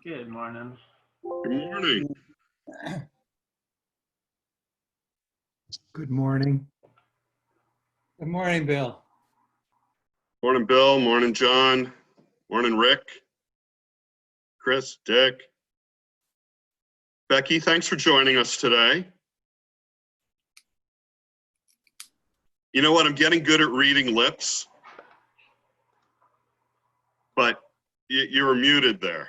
Good morning. Good morning. Good morning. Good morning, Bill. Morning, Bill. Morning, John. Morning, Rick. Chris, Dick. Becky, thanks for joining us today. You know what? I'm getting good at reading lips, but you were muted there.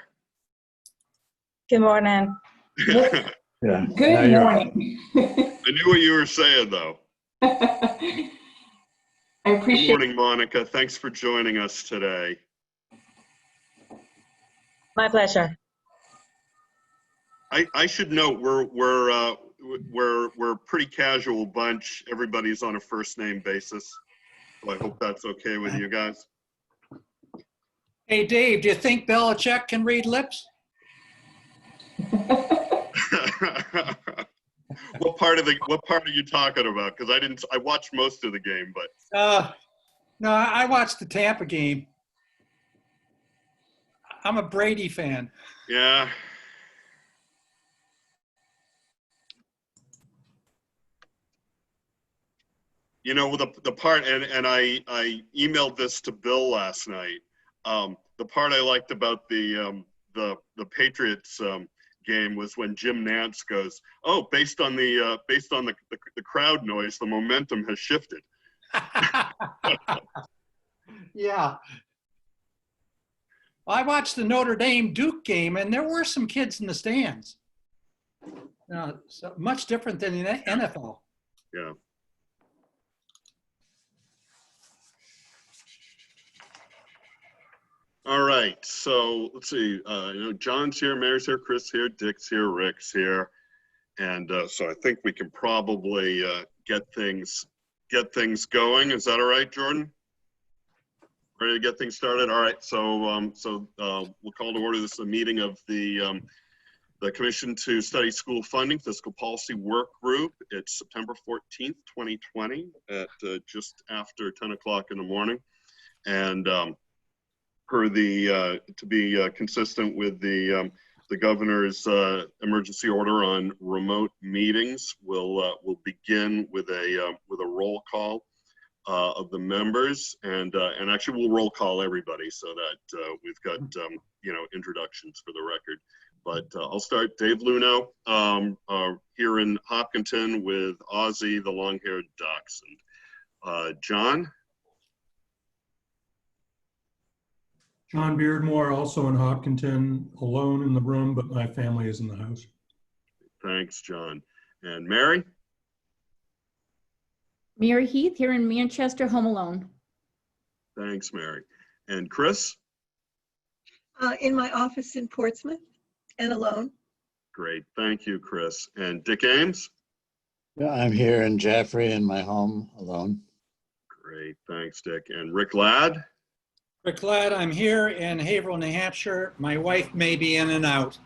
Good morning. I Yeah. Good morning. knew what you were saying, though. I Good appreciate morning, Monica. Thanks for joining us today. My pleasure. I should note we're a pretty casual bunch. Everybody's on a first name basis, so I hope that's okay with you guys. Hey, Dave, do you think Belichick can read lips? What part are you talking about? Because I watched most of the game, but No, I watched the Tampa game. I'm a Brady fan. yeah. You know, the part, and I emailed this to Bill last night. The part I liked about the Patriots game was when Jim Nance goes, "Oh, based on the crowd noise, the momentum has shifted." Yeah. I watched the Notre Dame Duke game, and there were some kids in the stands. So much different than in the NFL. Yeah. All right, so let's see. John's here, Mary's here, Chris here, Dick's here, Rick's here, and so I think we can probably get things going. Is that all right, Jordan? Ready to get things started? All right. So we'll call to order this a meeting of the Commission to Study School Funding Fiscal Policy Work Group. It's September 14th, 2020, at just after 10 o'clock in the morning, and to be consistent with the governor's emergency order on remote meetings, we'll begin with a roll call of the members, and actually we'll roll call everybody so that we've got introductions for the record. But I'll start. Dave Luneau here in Hopkinton with Ozzy, the long-haired dachshund. John. John Beardmore, also in Hopkinton, alone in the room, but my family is in the house. Thanks, John. And Mary? Mary Heath here in Manchester, home alone. Thanks, Mary. And Chris? In my office in Portsmouth and alone. Great, thank you, Chris. And Dick Ames? Yeah, I'm here in Jaffrey in my home alone. Great, thanks, Dick. And Rick Ladd? Rick Ladd, I'm here in Haverhill, New Hampshire. My wife may be in and out.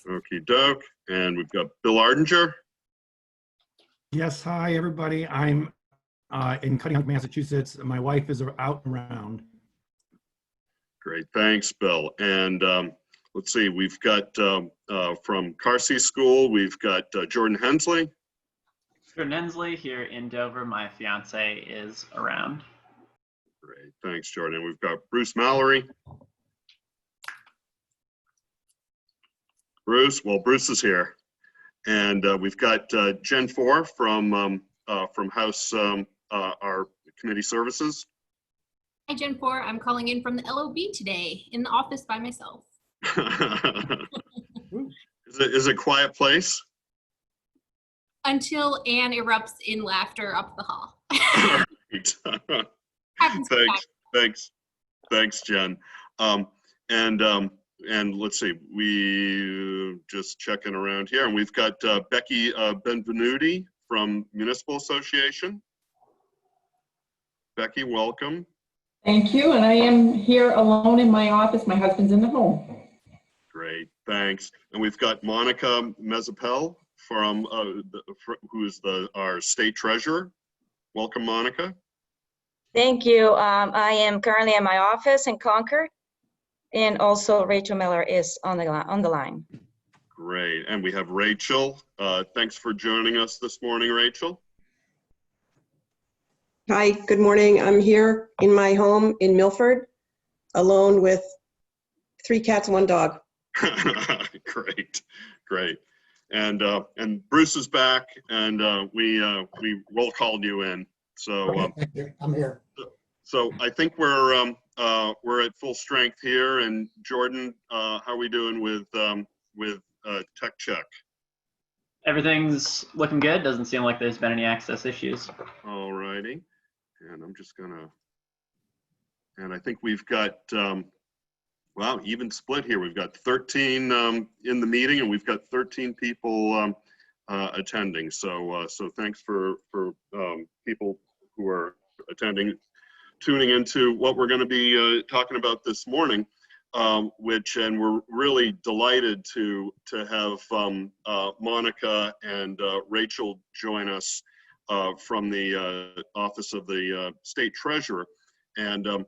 Okie doke. And we've got Bill Ardinger. Yes, hi, everybody. I'm in Cutting, Massachusetts. My wife is out and around. Great, thanks, Bill. And let's see, we've got from Carsey School, we've got Jordan Hensley. Jordan Hensley here in Dover. My fiance is around. Great, thanks, Jordan. We've got Bruce Mallory. Bruce is here. And we've got Jen Four from House, our committee services. Hi, Jen 4. I'm calling in from the LOB today, in the office by myself. Is it a quiet place? Until Anne erupts in laughter up the hall. Thanks, Jen. And let's see, we just checking around here, and we've got Becky Benvenuti from Municipal Association. Becky, welcome. Thank you, and I am here alone in my office. My husband's in the home. Great, thanks. And we've got Monica Mezzapelle from who is our state treasurer. Welcome, Monica. Thank you. I am currently in my office in Concord, And also Rachel Miller is on the line. Great. And we have Rachel. Thanks for joining us this morning, Rachel. Hi, good morning. I'm here in my home in Milford, alone with 3 cats, 1 dog. Great, great. And Bruce is back, and we roll called you in. So I'm here. So I think we're at full strength here. And Jordan, how are we doing with tech check? Everything's looking good. Doesn't seem like there's been any access issues. All righty. And I'm just gonna, and I think we've got, wow, even split here. We've got 13 in the meeting, and we've got 13 people attending. So thanks for people who are attending, tuning into what we're going to be talking about this morning. And we're really delighted to have Monica and Rachel join us from the Office of the State Treasurer. And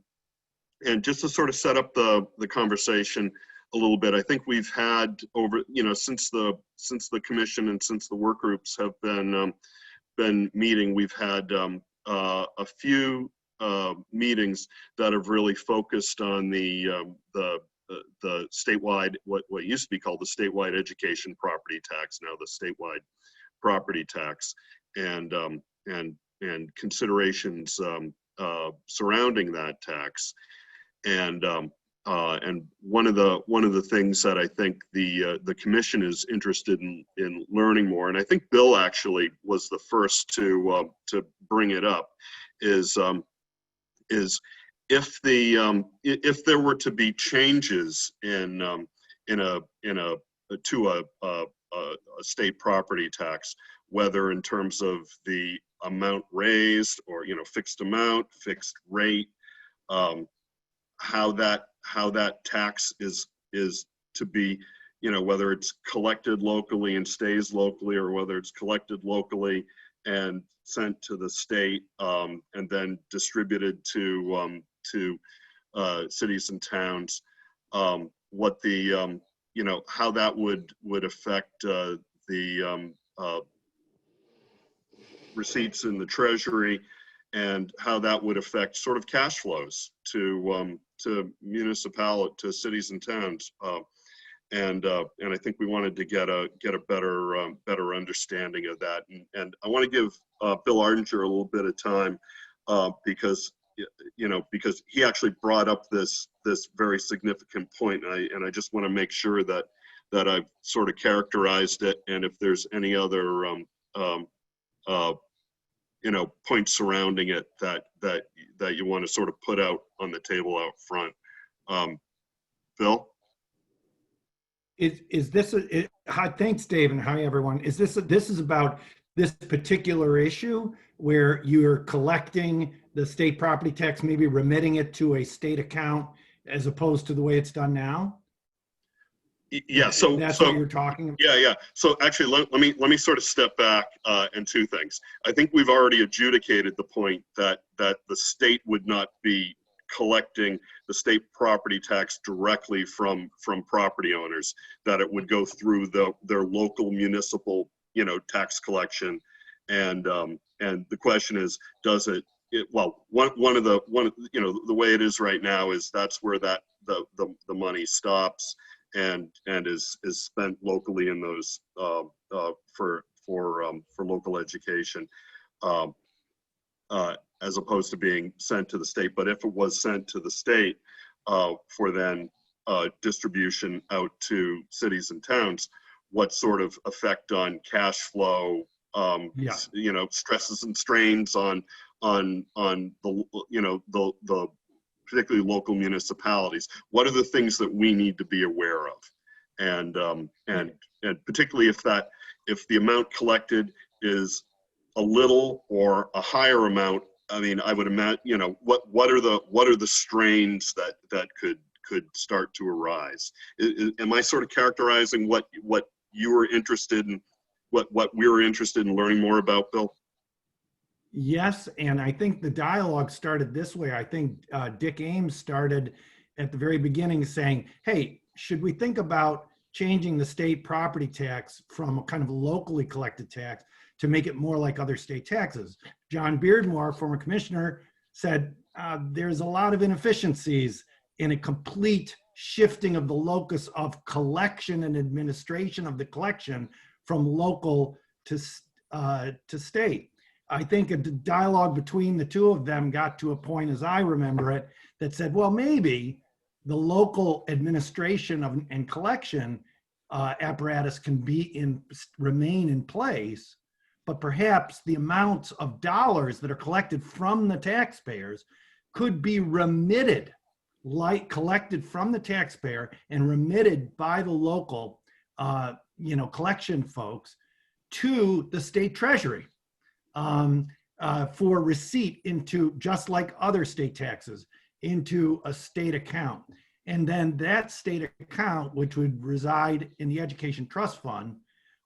just to sort of set up the conversation a little bit, I think we've had over, since the commission and since the work groups have been meeting, we've had a few meetings that have really focused on the statewide, what used to be called the statewide education property tax, now the statewide property tax, and considerations surrounding that tax. And one of the things that I think the commission is interested in learning more, and I think Bill actually was the first to bring it up, is if there were to be changes in a state property tax, whether in terms of the amount raised or fixed amount, fixed rate, how that tax is to be, whether it's collected locally and stays locally, or whether it's collected locally and sent to the state and then distributed to cities and towns, what the how that would affect the receipts in the Treasury, and how that would affect sort of cash flows to cities and towns. And I think we wanted to get a better understanding of that. And I want to give Bill Ardinger a little bit of time because he actually brought up this very significant point, and I just want to make sure that I've sort of characterized it, and if there's any other points surrounding it that you want to sort of put out on the table out front. Bill? Is this hi, thanks, Dave, and hi, everyone. This is about this particular issue where you're collecting the state property tax, maybe remitting it to a state account as opposed to the way it's done now? Yeah, so that's what you're talking about? Yeah. So actually, let me sort of step back and 2 things. I think we've already adjudicated the point that the state would not be collecting the state property tax directly from property owners, that it would go through their local municipal tax collection. And the question is, does it well, one of the way it is right now is that's where the money stops and is spent locally in those for local education, as opposed to being sent to the state. But if it was sent to the state for then distribution out to cities and towns, what sort of effect on cash flow, stresses and strains on the particularly local municipalities? What are the things that we need to be aware of? And particularly if the amount collected is a little or a higher amount, I mean, I would imagine, what are the strains that could start to arise? Am I sort of characterizing what you were interested in, what we were interested in learning more about, Bill? Yes, and I think the dialogue started this way. I think Dick Ames started at the very beginning saying, hey, should we think about changing the state property tax from a kind of locally collected tax to make it more like other state taxes? John Beardmore, former commissioner, said there's a lot of inefficiencies in a complete shifting of the locus of collection and administration of the collection from local to state. I think a dialogue between the two of them got to a point, as I remember it, that said, well, maybe the local administration of and collection apparatus can remain in place, but perhaps the amounts of dollars that are collected from the taxpayers could be remitted, collected from the taxpayer and remitted by the local, collection folks to the state treasury for receipt into, just like other state taxes, into a state account. And then that state account, which would reside in the Education Trust Fund,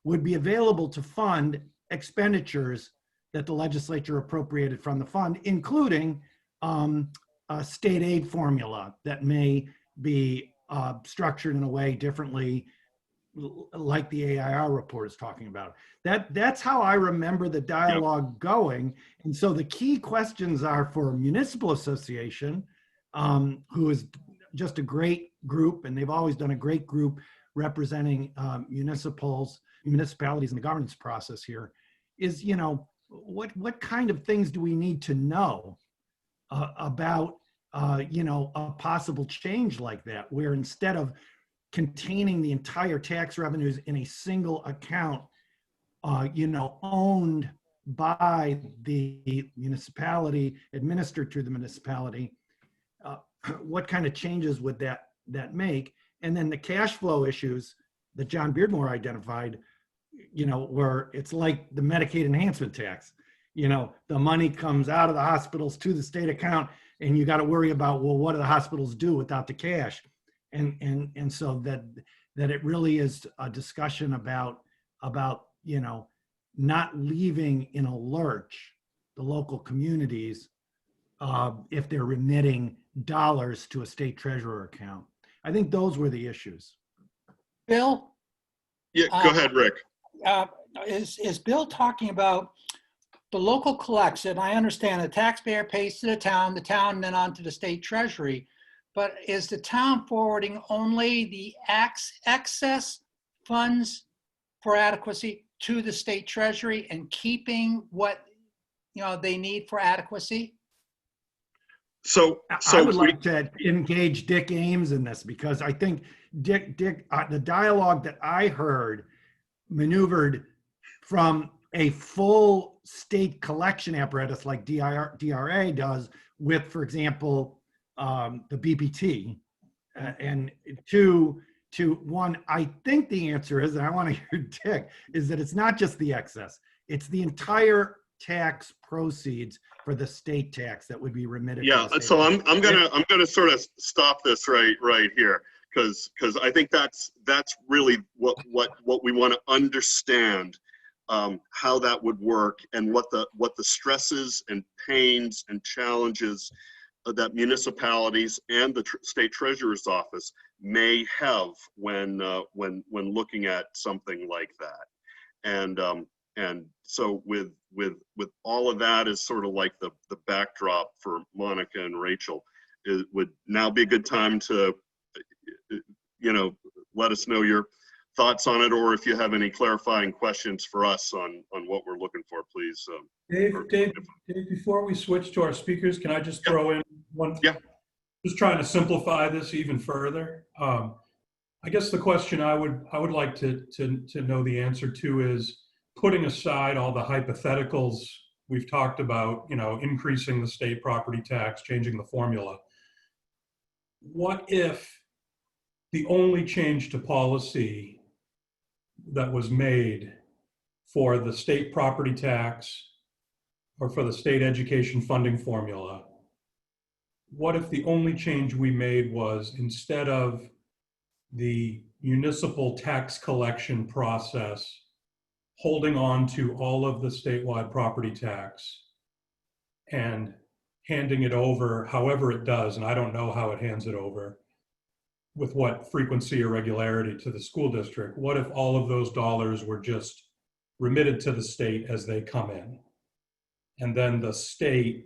would be available to fund expenditures that the legislature appropriated from the fund, including a state aid formula that may be structured in a way differently, like the AIR report is talking about. That's how I remember the dialogue going. And so the key questions are for Municipal Association, who is just a great group, and they've always done a great group representing municipalities in the governance process here, is, what kind of things do we need to know about, a possible change like that, where instead of containing the entire tax revenues in a single account, owned by the municipality, administered through the municipality, what kind of changes would that make? And then the cash flow issues that John Beardmore identified, where it's like the Medicaid enhancement tax. The money comes out of the hospitals to the state account, and you got to worry about, well, what do the hospitals do without the cash? And so that it really is a discussion about not leaving in a lurch the local communities if they're remitting dollars to a state treasurer account. I think those were the issues. Bill? Yeah, go ahead, Rick. Is Bill talking about the local collection? I understand the taxpayer pays to the town then on to the state treasury. But is the town forwarding only the excess funds for adequacy to the state treasury and keeping what they need for adequacy? So I would like to engage Dick Ames in this, because I think Dick, the dialogue that I heard maneuvered from a full state collection apparatus like DRA does with, for example, the BPT, and to one, I think the answer is, and I want to hear Dick, is that it's not just the excess, it's the entire tax proceeds for the state tax that would be remitted. Yeah, so I'm gonna sort of stop this right here, because I think that's really what we want to understand, how that would work, and what the stresses and pains and challenges that municipalities and the state treasurer's office may have when looking at something like that. And so with all of that as sort of like the backdrop for Monica and Rachel, it would now be a good time to let us know your thoughts on it, or if you have any clarifying questions for us on what we're looking for, please. Dave, before we switch to our speakers, can I just throw in one? Yeah. Just trying to simplify this even further. I guess the question I would like to know the answer to is, putting aside all the hypotheticals we've talked about, increasing the state property tax, changing the formula. What if the only change to policy that was made for the state property tax or for the state education funding formula, what if the only change we made was, instead of the municipal tax collection process holding on to all of the statewide property tax and handing it over however it does, and I don't know how it hands it over, with what frequency or regularity to the school district. What if all of those dollars were just remitted to the state as they come in? And then the state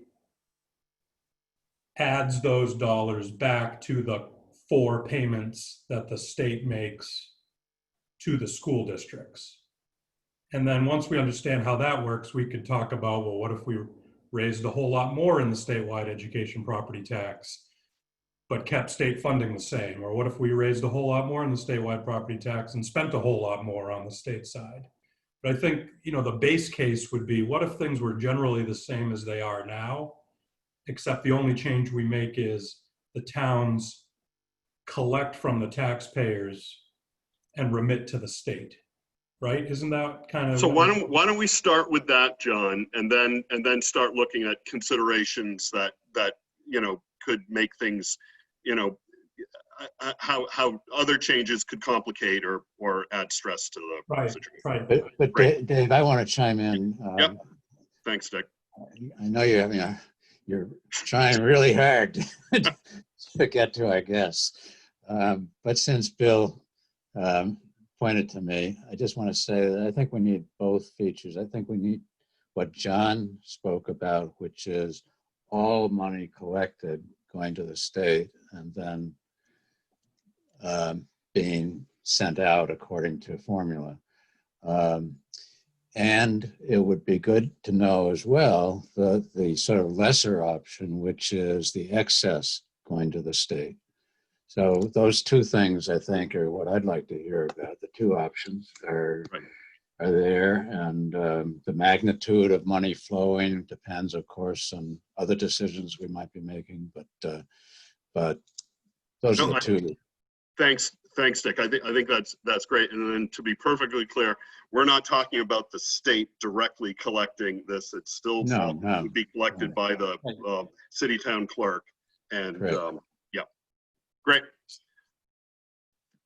adds those dollars back to the 4 payments that the state makes to the school districts. And then once we understand how that works, we could talk about, well, what if we raised a whole lot more in the statewide education property tax, but kept state funding the same? Or what if we raised a whole lot more in the statewide property tax and spent a whole lot more on the state side? But I think, the base case would be, what if things were generally the same as they are now, except the only change we make is the towns collect from the taxpayers and remit to the state, right? Isn't that kind of? So why don't we start with that, John, and then start looking at considerations that could make things, how other changes could complicate or add stress to the situation. Right. But Dave, I want to chime in. Yep. Thanks, Dick. I know you're trying really hard to get to our guests. But since Bill pointed to me, I just want to say that I think we need both features. I think we need what John spoke about, which is all money collected going to the state and then being sent out according to formula. And it would be good to know as well the sort of lesser option, which is the excess going to the state. So those two things, I think, are what I'd like to hear about. The two options are there, and the magnitude of money flowing depends, of course, on other decisions we might be making. But those are the two. Thanks, Dick. I think that's great. And then to be perfectly clear, we're not talking about the state directly collecting this. It's still would be collected by the city town clerk. And great.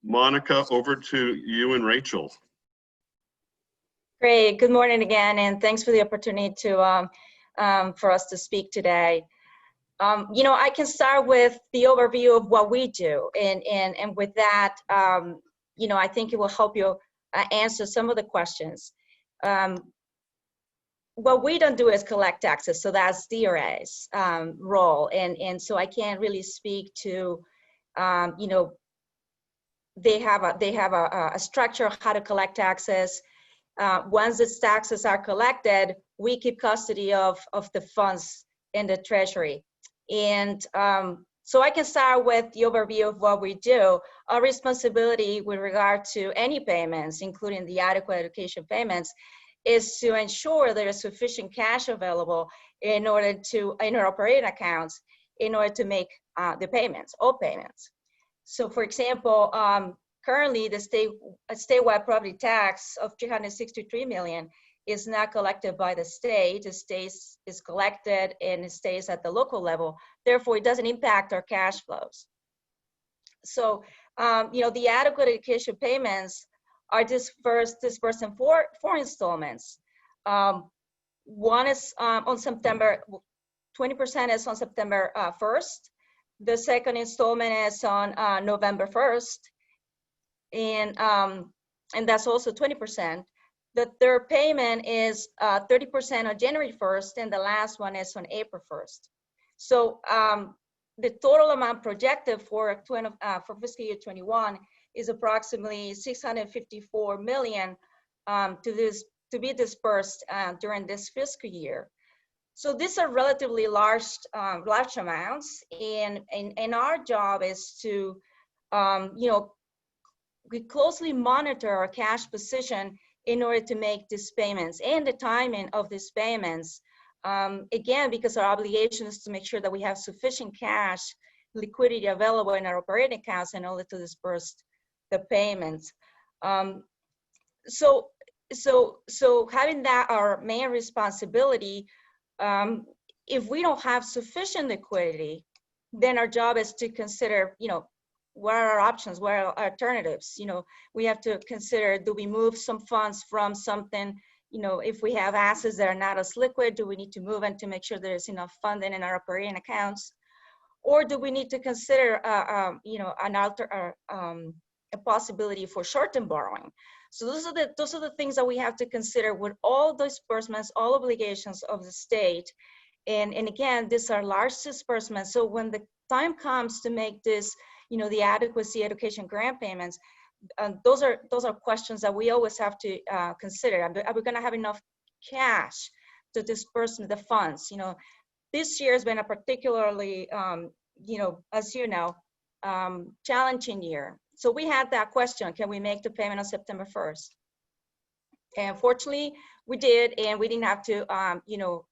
Monica, over to you and Rachel. Great. Good morning again, and thanks for the opportunity to for us to speak today. I can start with the overview of what we do, and with that, I think it will help you answer some of the questions. What we don't do is collect taxes, so that's DRA's role, and so I can't really speak to, they have a structure of how to collect taxes. Once the taxes are collected, we keep custody of the funds in the treasury. And so I can start with the overview of what we do. Our responsibility with regard to any payments, including the adequate education payments, is to ensure there is sufficient cash available in our operating accounts in order to make the payments, all payments. So for example, currently the statewide property tax of $363 million is not collected by the state. The state is collected and it stays at the local level. Therefore, it doesn't impact our cash flows. So, the adequate education payments are dispersed in four installments. One is on September, 20% is on September 1st. The second installment is on November 1st. And that's also 20%. The third payment is 30% on January 1st, and the last one is on April 1st. So the total amount projected for fiscal year 21 is approximately $654 million to be dispersed during this fiscal year. So these are relatively large amounts, and our job is to, we closely monitor our cash position in order to make these payments and the timing of these payments. Again, because our obligation is to make sure that we have sufficient cash liquidity available in our operating accounts in order to disperse the payments. So having that our main responsibility, if we don't have sufficient liquidity, then our job is to consider, what are our options? What are our alternatives? We have to consider, do we move some funds from something, if we have assets that are not as liquid, do we need to move them to make sure there's enough funding in our operating accounts? or do we need to consider, a possibility for short-term borrowing? So those are the things that we have to consider with all disbursements, all obligations of the state. And again, these are large disbursements. So when the time comes to make this, the adequacy education grant payments, those are questions that we always have to consider. Are we going to have enough cash to disperse the funds? This year has been a particularly, as you know, challenging year. So we had that question: can we make the payment on September 1st? And fortunately, we did, and we didn't have to,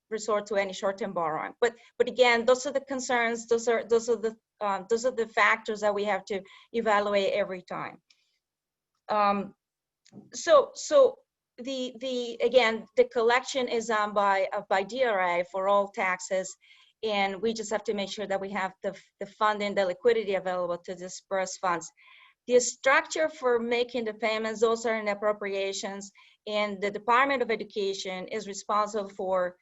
resort to any short-term borrowing. But again, those are the concerns. Those are the factors that we have to evaluate every time. So again, the collection is done by DRA for all taxes, and we just have to make sure that we have the funding, the liquidity available to disperse funds. The structure for making the payments, those are in appropriations, and the Department of Education is responsible for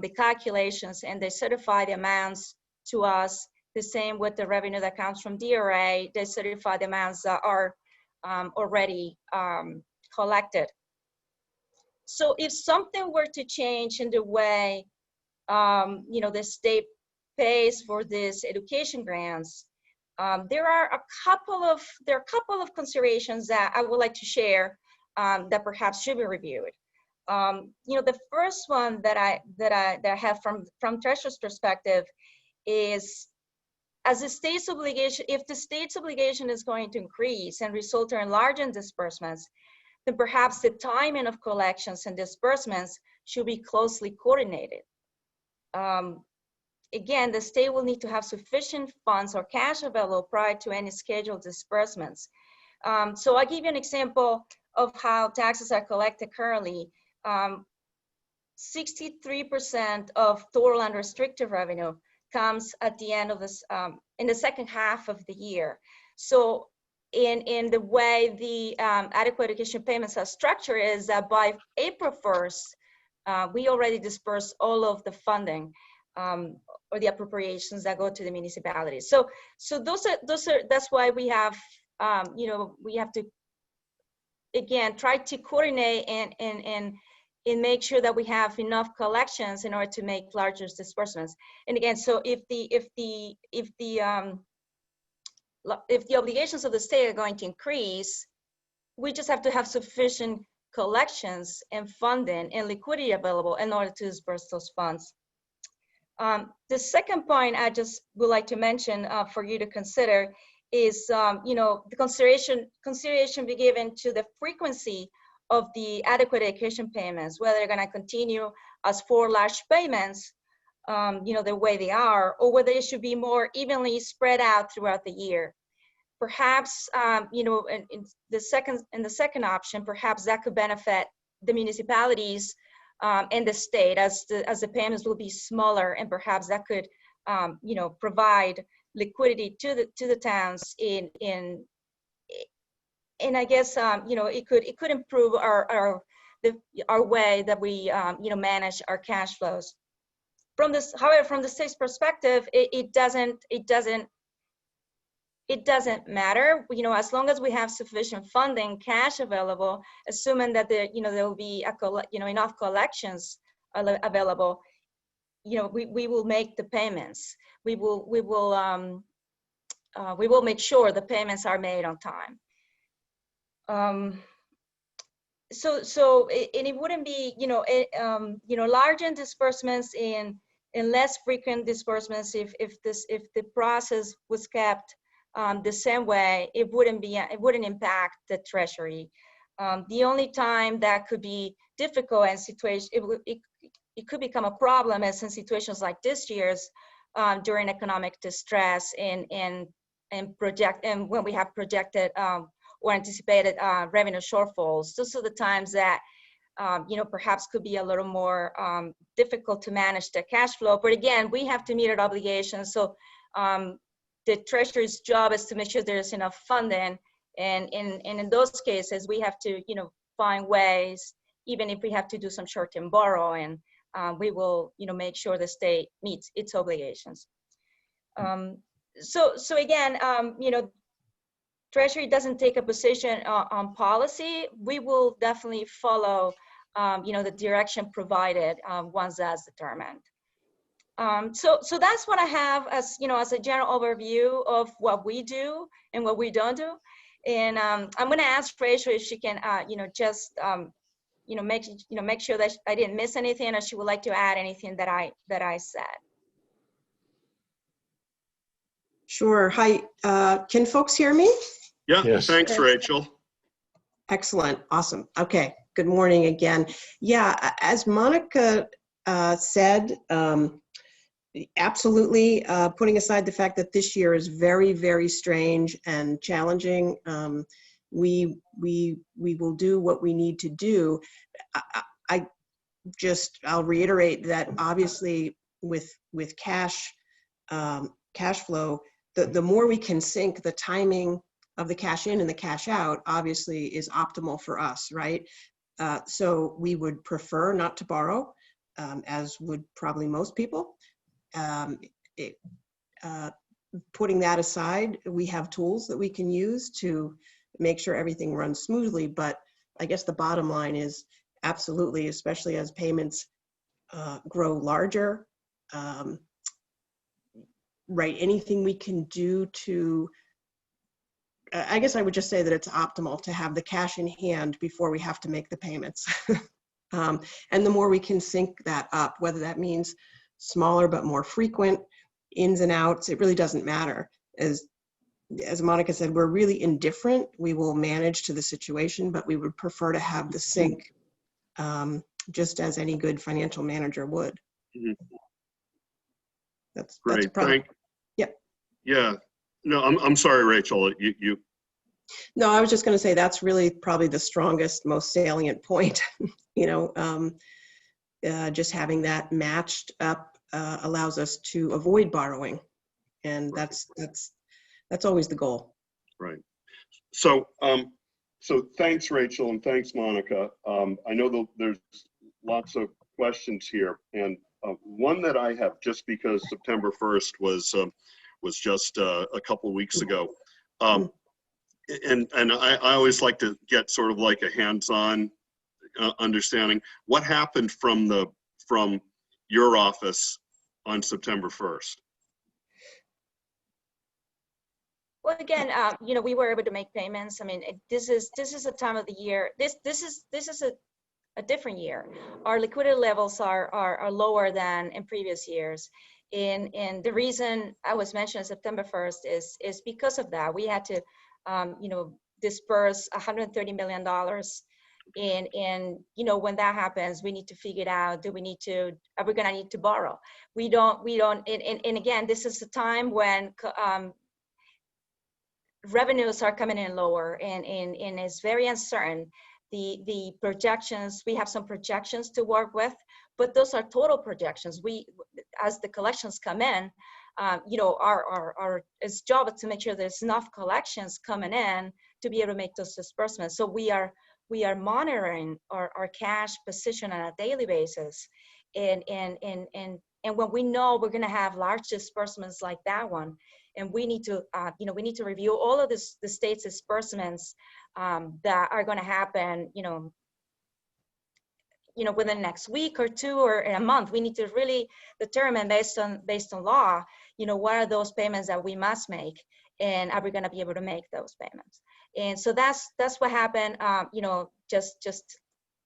the calculations, and they certify the amounts to us. The same with the revenue that comes from DRA, they certify the amounts that are already collected. So if something were to change in the way, the state pays for these education grants, there are a couple of considerations that I would like to share that perhaps should be reviewed. The first one that I have from Treasurer's perspective is, as the state's obligation, if the state's obligation is going to increase and result in large disbursements, then perhaps the timing of collections and disbursements should be closely coordinated. Again, the state will need to have sufficient funds or cash available prior to any scheduled disbursements. So I'll give you an example of how taxes are collected currently. 63% of total unrestricted revenue comes at the end of this, in the second half of the year. So in the way the adequate education payments are structured is that by April 1st, we already dispersed all of the funding or the appropriations that go to the municipalities. So that's why we have, we have to, again, try to coordinate and make sure that we have enough collections in order to make larger disbursements. And again, so if the obligations of the state are going to increase, we just have to have sufficient collections and funding and liquidity available in order to disburse those funds. The second point I just would like to mention for you to consider is, the consideration be given to the frequency of the adequate education payments, whether they're going to continue as 4 large payments, the way they are, or whether it should be more evenly spread out throughout the year. Perhaps, in the second option, perhaps that could benefit the municipalities and the state as the payments will be smaller, and perhaps that could, provide liquidity to the towns and I guess, it could improve our way that we, manage our cash flows. However, from the state's perspective, it doesn't matter. As long as we have sufficient funding, cash available, assuming that there will be enough collections available, we will make the payments. We will make sure the payments are made on time. So it wouldn't be, larger disbursements and less frequent disbursements. If the process was kept the same way, it wouldn't impact the Treasury. The only time that could be difficult and it could become a problem is in situations like this year's during economic distress and when we have projected or anticipated revenue shortfalls. Those are the times that, perhaps could be a little more difficult to manage the cash flow. But again, we have to meet our obligations. So the Treasury's job is to make sure there's enough funding. And in those cases, we have to, find ways, even if we have to do some short-term borrowing, we will, make sure the state meets its obligations. So again, Treasury doesn't take a position on policy. We will definitely follow, the direction provided once that's determined. So that's what I have as, as a general overview of what we do and what we don't do. And I'm going to ask Rachel if she can, just, make sure that I didn't miss anything, or she would like to add anything that I said. Sure. Hi. Can folks hear me? Yeah, Yes. thanks, Rachel. Excellent. Awesome. Okay. Good morning again. Yeah, as Monica said, absolutely, putting aside the fact that this year is very, very strange and challenging, we will do what we need to do. I'll reiterate that obviously with cash flow, the more we can sync the timing of the cash in and the cash out obviously is optimal for us, right? So we would prefer not to borrow, as would probably most people. Putting that aside, we have tools that we can use to make sure everything runs smoothly. But I guess the bottom line is absolutely, especially as payments grow larger, right? Anything we can do to, I guess I would just say that it's optimal to have the cash in hand before we have to make the payments. And the more we can sync that up, whether that means smaller but more frequent ins and outs, it really doesn't matter. As Monica said, we're really indifferent. We will manage to the situation, but we would prefer to have the sync, just as any good financial manager would. Mm-hmm. That's Great. probably, Yep. Yeah. No, I'm sorry, Rachel. You. No, I was just going to say that's really probably the strongest, most salient point. Just having that matched up allows us to avoid borrowing, and that's always the goal. Right. So thanks, Rachel, and thanks, Monica. I know there's lots of questions here, and one that I have, just because September 1st was just a couple of weeks ago. And I always like to get sort of like a hands-on understanding. What happened from your office on September 1st? Well, again, we were able to make payments. I mean, this is a time of the year. This is a different year. Our liquidity levels are lower than in previous years. And the reason I was mentioning September 1st is because of that. We had to, disperse $130 million. And when that happens, we need to figure it out. Are we going to need to borrow? We don't, and again, this is a time when revenues are coming in lower and it's very uncertain. The projections, we have some projections to work with, but those are total projections. As the collections come in, our job is to make sure there's enough collections coming in to be able to make those disbursements. So we are monitoring our cash position on a daily basis, and when we know we're going to have large disbursements like that one, and we need to review all of the state's disbursements that are going to happen, within the next week or two or in a month. We need to really determine based on law, what are those payments that we must make, and are we going to be able to make those payments? And so that's what happened.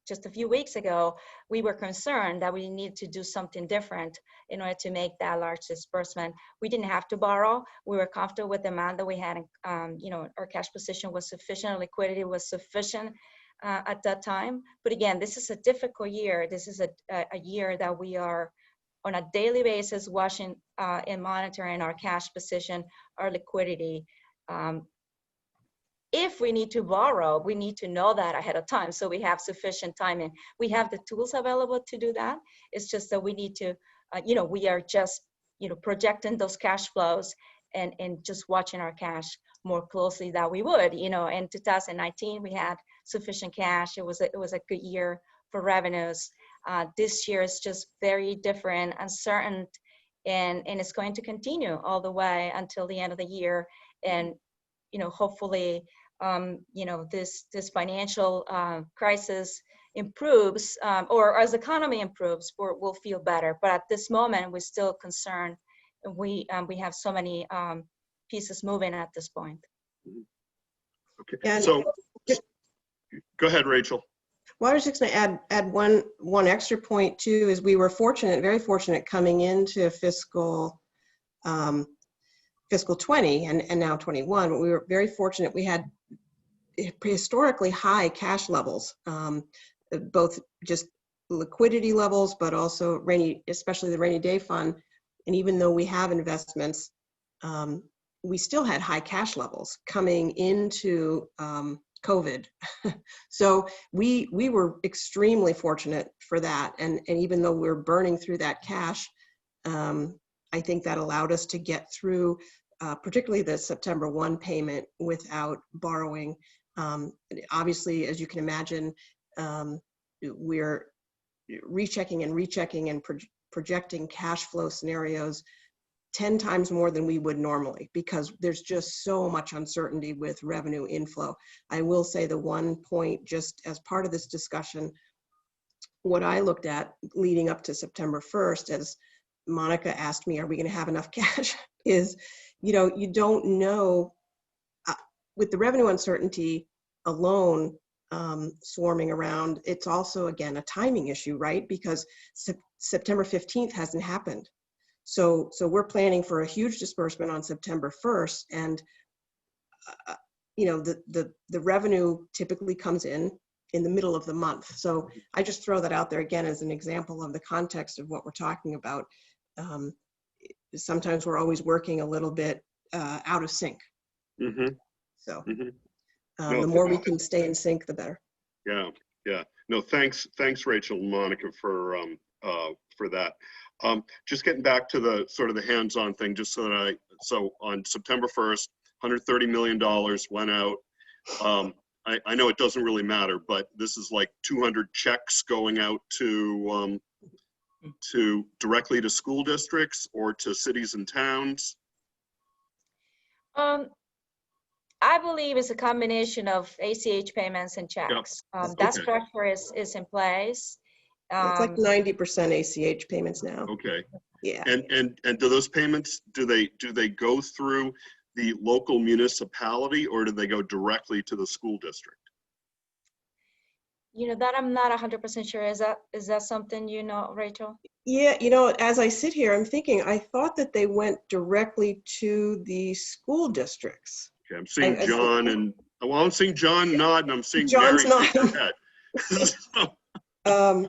Just a few weeks ago, we were concerned that we needed to do something different in order to make that large disbursement. We didn't have to borrow. We were comfortable with the amount that we had. Our cash position was sufficient, our liquidity was sufficient at that time. But again, this is a difficult year. This is a year that we are on a daily basis watching and monitoring our cash position, our liquidity. If we need to borrow, we need to know that ahead of time, so we have sufficient time, and we have the tools available to do that. It's just that we need to, we are just, projecting those cash flows and just watching our cash more closely than we would. In 2019, we had sufficient cash. It was a good year for revenues. This year is just very different, uncertain, and it's going to continue all the way until the end of the year. And hopefully, this financial crisis improves, or as the economy improves, we'll feel better. But at this moment, we're still concerned. We have so many pieces moving at this point. Okay, And so go ahead, Rachel. well, I was just going to add one extra point too. Is we were fortunate, very fortunate, coming into fiscal 20 and now 21. But we were very fortunate. We had historically high cash levels, both just liquidity levels, but also especially the rainy day fund. And even though we have investments, we still had high cash levels coming into COVID. So we were extremely fortunate for that. And even though we're burning through that cash, I think that allowed us to get through particularly the September 1 payment without borrowing. Obviously, as you can imagine, we're rechecking and projecting cash flow scenarios 10 times more than we would normally, because there's just so much uncertainty with revenue inflow. I will say the one point, just as part of this discussion, what I looked at leading up to September 1st, as Monica asked me, are we going to have enough cash, is, you don't know, with the revenue uncertainty alone swarming around, it's also, again, a timing issue, right? Because September 15th hasn't happened. So we're planning for a huge disbursement on September 1st, and the revenue typically comes in the middle of the month. So I just throw that out there again as an example of the context of what we're talking about. Sometimes we're always working a little bit out of sync. Mm-hmm. So No, the more we can stay in sync, the better. Yeah. No, thanks, Rachel and Monica for that. Just getting back to the sort of the hands-on thing, just so on September 1st, $130 million went out. I know it doesn't really matter, but this is like 200 checks going out to directly to school districts or to cities and towns. I believe it's a combination of ACH payments and checks. Yep. That Okay. structure is in place. It's like 90% ACH payments now. Okay. Yeah. And do those payments, do they go through the local municipality, or do they go directly to the school district? That I'm not 100% sure. Is that something Rachel? Yeah, as I sit here, I'm thinking, I thought that they went directly to the school districts. Okay, I'm seeing John and, well, I'm seeing John nod, and I'm seeing John's Mary shake her head.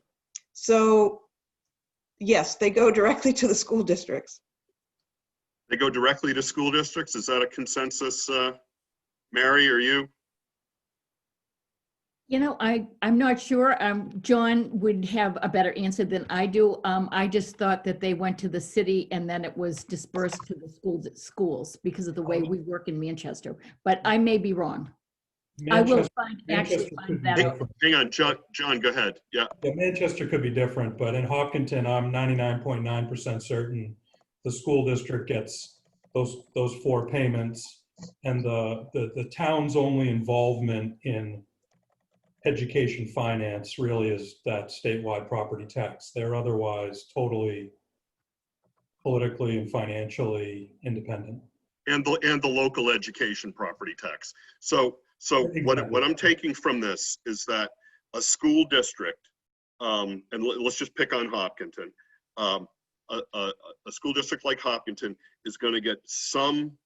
So yes, they go directly to the school districts. They go directly to school districts? Is that a consensus, Mary, or you? I'm not sure. John would have a better answer than I do. I just thought that they went to the city and then it was dispersed to the schools because of the way we work in Manchester. But I may be wrong. I will find that out. Hang on, John, go ahead. Yeah. Manchester could be different, but in Hopkinton, I'm 99.9% certain the school district gets those 4 payments, and the town's only involvement in education finance really is that statewide property tax. They're otherwise totally politically and financially independent. And the local education property tax. So what I'm taking from this is that a school district, and let's just pick on Hopkinton, a school district like Hopkinton is going to get some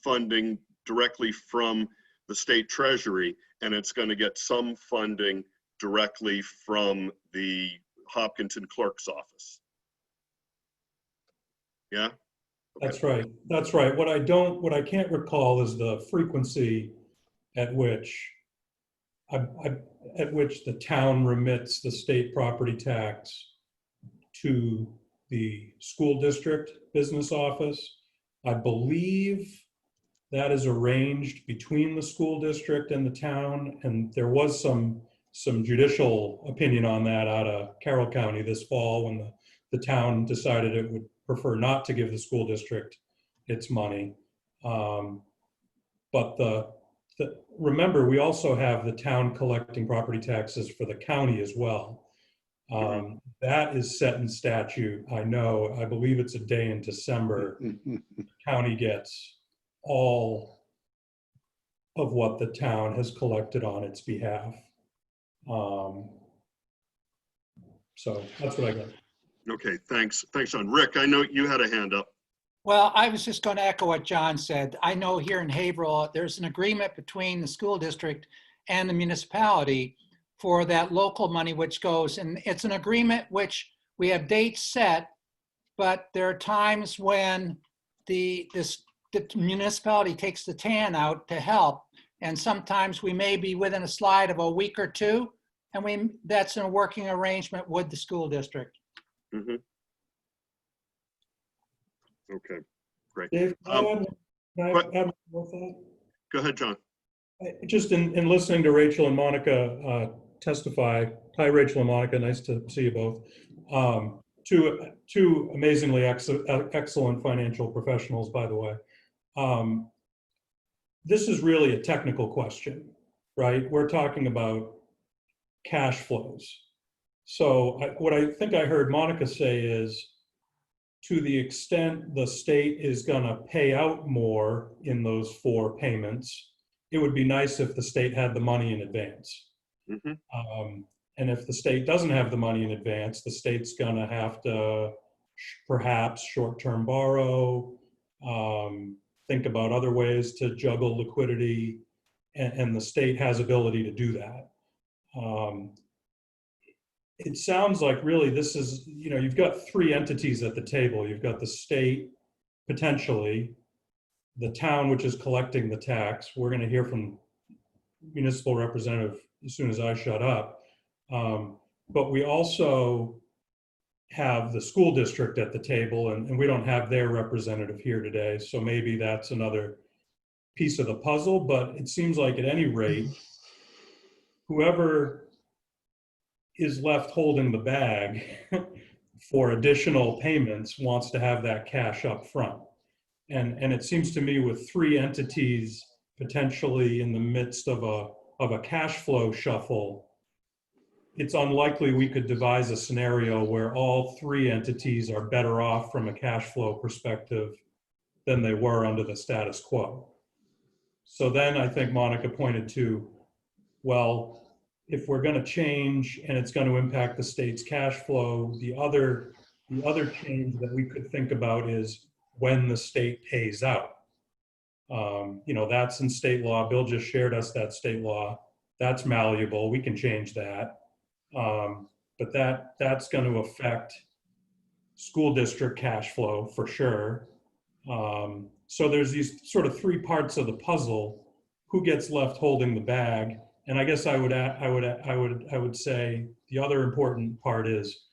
funding directly from the state treasury, and it's going to get some funding directly from the Hopkinton clerk's office. Yeah? Okay. That's right. What I can't recall is the frequency at which the town remits the state property tax to the school district business office. I believe that is arranged between the school district and the town, and there was some judicial opinion on that out of Carroll County this fall when the town decided it would prefer not to give the school district its money. But remember, we also have the town collecting property taxes for the county as well. That is set in statute. I believe it's a day in December. The county gets all of what the town has collected on its behalf. So that's what I got. Okay, thanks, John. Rick, I know you had a hand up. Well, I was just going to echo what John said. I know here in Haverhill, there's an agreement between the school district and the municipality for that local money which goes, and it's an agreement which we have dates set, but there are times when the municipality takes the tan out to help, and sometimes we may be within a slide of a week or two, and that's in a working arrangement with the school district. Mm-hmm. Okay, great. Dave, can I add more thought? Go ahead, John. Just in listening to Rachel and Monica testify, hi Rachel and Monica, nice to see you both. Two amazingly excellent financial professionals, by the way. This is really a technical question, right? We're talking about cash flows. So what I think I heard Monica say is, to the extent the state is going to pay out more in those 4 payments, it would be nice if the state had the money in advance. Mm-hmm. And if the state doesn't have the money in advance, the state's going to have to perhaps short-term borrow, think about other ways to juggle liquidity, and the state has ability to do that. It sounds like really this is, you've got 3 entities at the table. You've got the state, potentially, the town, which is collecting the tax. We're going to hear from municipal representative as soon as I shut up. But we also have the school district at the table, and we don't have their representative here today. So maybe that's another piece of the puzzle. But it seems like at any rate, whoever is left holding the bag for additional payments wants to have that cash up front. And it seems to me with 3 entities potentially in the midst of a cash flow shuffle, it's unlikely we could devise a scenario where all 3 entities are better off from a cash flow perspective than they were under the status quo. So then I think Monica pointed to, well, if we're going to change and it's going to impact the state's cash flow, the other change that we could think about is when the state pays out. That's in state law. Bill just shared us that state law. That's malleable. We can change that. But that's going to affect school district cash flow for sure. So there's these sort of 3 parts of the puzzle. Who gets left holding the bag? And I guess I would say the other important part is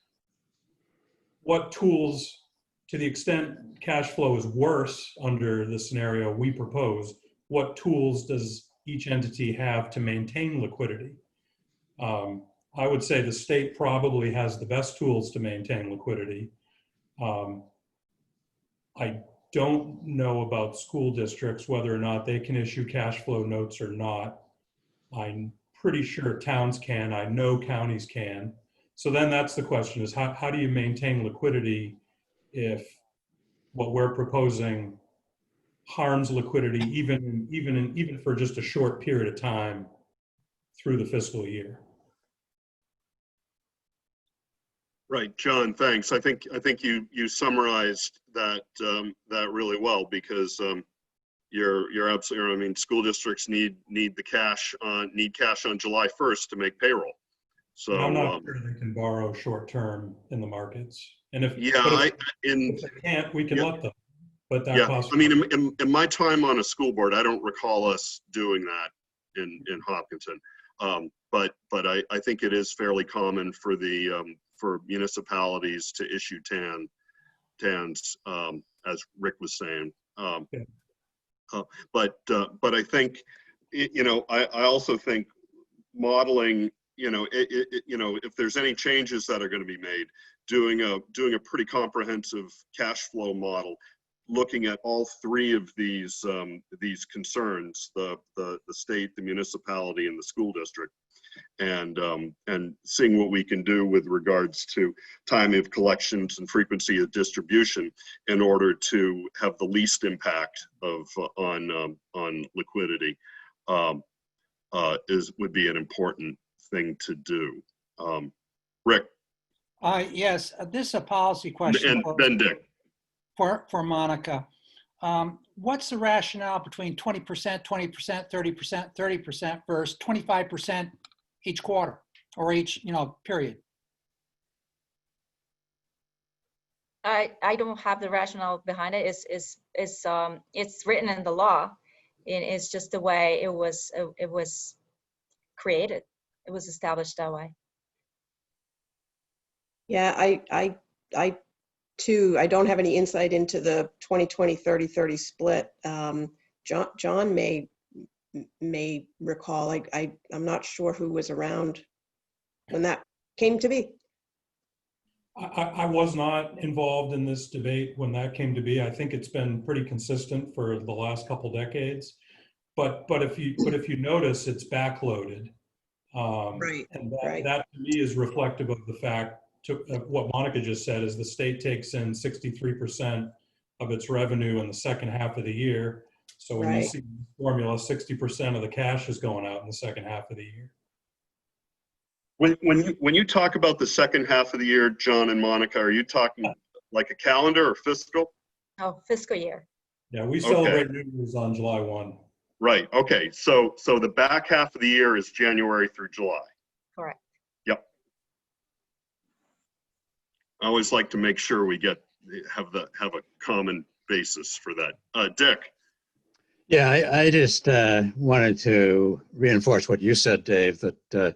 what tools, to the extent cash flow is worse under the scenario we propose, what tools does each entity have to maintain liquidity? I would say the state probably has the best tools to maintain liquidity. I don't know about school districts, whether or not they can issue cash flow notes or not. I'm pretty sure towns can. I know counties can. So then that's the question, is how do you maintain liquidity if what we're proposing harms liquidity even for just a short period of time through the fiscal year? Right, John, thanks. I think you summarized that really well, because you're absolutely right. I mean, school districts need cash on July 1st to make payroll. So I'm not sure they can borrow short term in the markets. And if they can't, we can let them. But that's possible. I mean, in my time on a school board, I don't recall us doing that in Hopkinton. But I think it is fairly common for municipalities to issue TANs, as Rick was saying. But I think, I also think modeling if there's any changes that are going to be made, doing a pretty comprehensive cash flow model, looking at all three of these concerns, the state, the municipality, and the school district, and seeing what we can do with regards to timing of collections and frequency of distribution in order to have the least impact on liquidity would be an important thing to do. Rick? Yes, this is a policy question. And then Dick. For Monica. What's the rationale between 20%, 20%, 30%, 30% versus 25% each quarter or each, period? I don't have the rationale behind it. It's written in the law, and it's just the way it was created. It was established that way. Yeah, I too, I don't have any insight into the 20-20, 30-30 split. John may recall. I'm not sure who was around when that came to be. I was not involved in this debate when that came to be. I think it's been pretty consistent for the last couple decades. But if you notice, it's backloaded. Right. And right. that to me is reflective of the fact what Monica just said is the state takes in 63% of its revenue in the second half of the year. So when you see the formula, 60% of the cash is going out in the second half of the year. When you talk about the second half of the year, John and Monica, are you talking like a calendar or fiscal? Oh, fiscal year. Yeah, we celebrate New Year's on July 1. Right. Okay. So the back half of the year is January through July. Correct. Yep. I always like to make sure we have a common basis for that. Dick. Yeah, I just wanted to reinforce what you said, Dave, that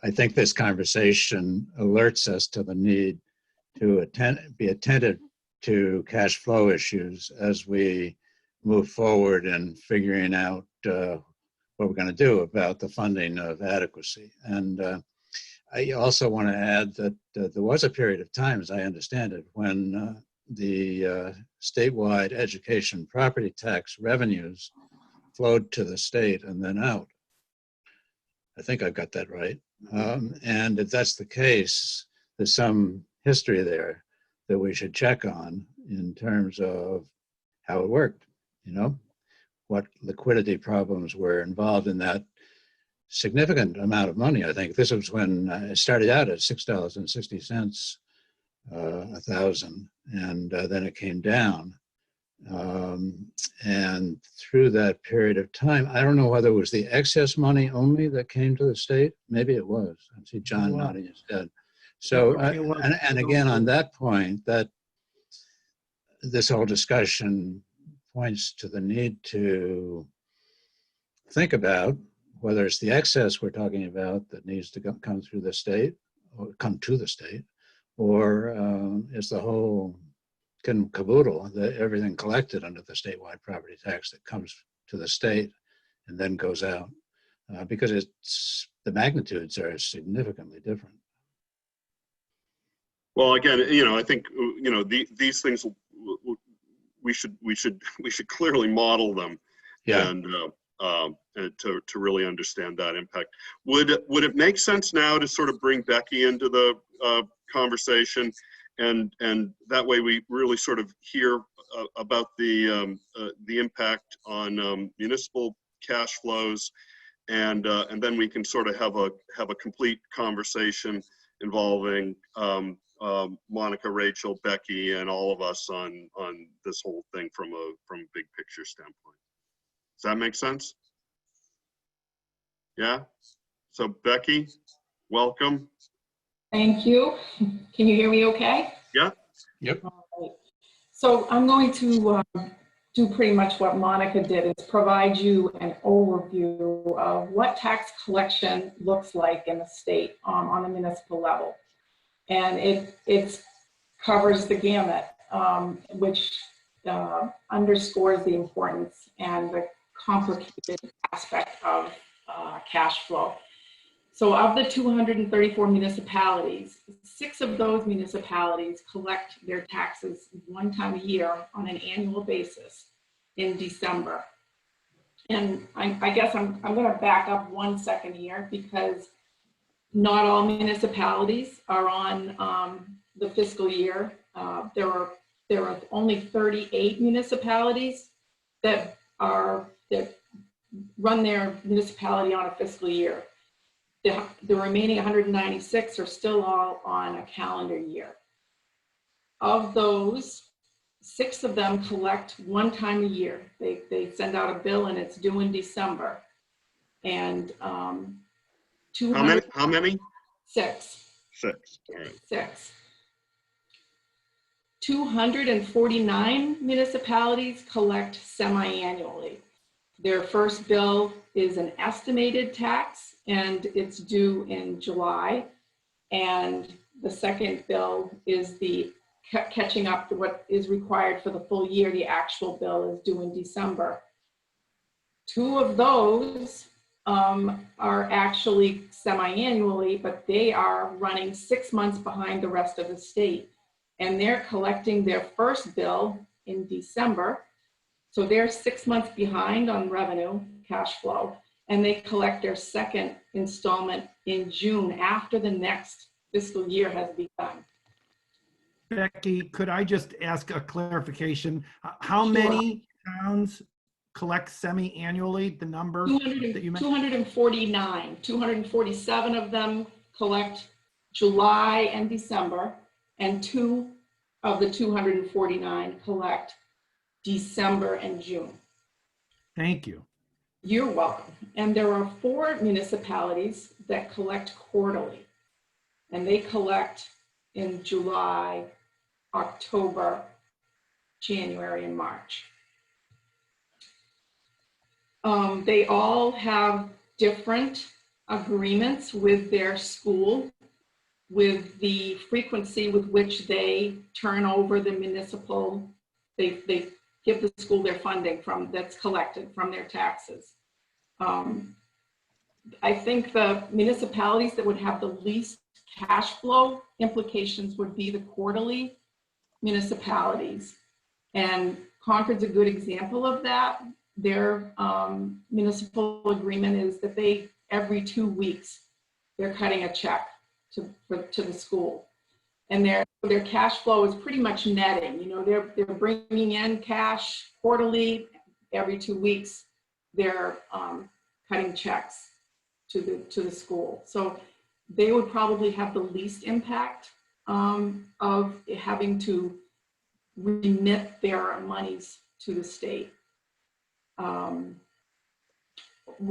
I think this conversation alerts us to the need to be attentive to cash flow issues as we move forward in figuring out what we're going to do about the funding of adequacy. And I also want to add that there was a period of time, as I understand it, when the statewide education property tax revenues flowed to the state and then out. I think I've got that right. And if that's the case, there's some history there that we should check on in terms of how it worked, what liquidity problems were involved in that significant amount of money. I think this was when it started out at $6.60 a thousand, and then it came down. And through that period of time, I don't know whether it was the excess money only that came to the state. Maybe it was. I see John nodding his head. So, and again, on that point, that this whole discussion points to the need to think about whether it's the excess we're talking about that needs to come through the state, or come to the state, or is the whole caboodle, everything collected under the statewide property tax that comes to the state and then goes out, because the magnitudes are significantly different. Well, again, I think these things we should clearly model them, and to really understand that impact. Would it make sense now to sort of bring Becky into the conversation, and that way we really sort of hear about the impact on municipal cash flows, and then we can sort of have a complete conversation involving Monica, Rachel, Becky, and all of us on this whole thing from a big picture standpoint. Does that make sense? Yeah. So Becky, welcome. Thank you. Can you hear me okay? Yeah. Yep. All right. So I'm going to do pretty much what Monica did, is provide you an overview of what tax collection looks like in the state on a municipal level. And it covers the gamut, which underscores the importance and the complicated aspect of cash flow. So of the 234 municipalities, 6 of those municipalities collect their taxes one time a year on an annual basis in December. And I guess I'm going to back up 1 second here, because not all municipalities are on the fiscal year. There are only 38 municipalities that run their municipality on a fiscal year. The remaining 196 are still all on a calendar year. Of those, 6 of them collect one time a year. They send out a bill and it's due in December. And 200. How many? 6. 6. All right. 6. 249 municipalities collect semi-annually. Their first bill is an estimated tax, and it's due in July. And the second bill is the catching up to what is required for the full year. The actual bill is due in December. 2 of those are actually semi-annually, but they are running 6 months behind the rest of the state. And they're collecting their first bill in December. So they're 6 months behind on revenue, cash flow, and they collect their second installment in June after the next fiscal year has begun. Becky, could I just ask a clarification? How Sure. many towns collect semi-annually, the number that you mentioned? 249, 247 of them collect July and December, and 2 of the 249 collect December and June. Thank you. You're welcome. And there are 4 municipalities that collect quarterly, and they collect in July, October, January, and March. They all have different agreements with their school, with the frequency with which they turn over the municipal, they give the school their funding that's collected from their taxes. I think the municipalities that would have the least cash flow implications would be the quarterly municipalities. And Concord's a good example of that. Their municipal agreement is that every 2 weeks, they're cutting a check to the school. And their cash flow is pretty much netting. You know, they're bringing in cash quarterly. Every 2 weeks, they're cutting checks to the school. So they would probably have the least impact of having to remit their monies to the state.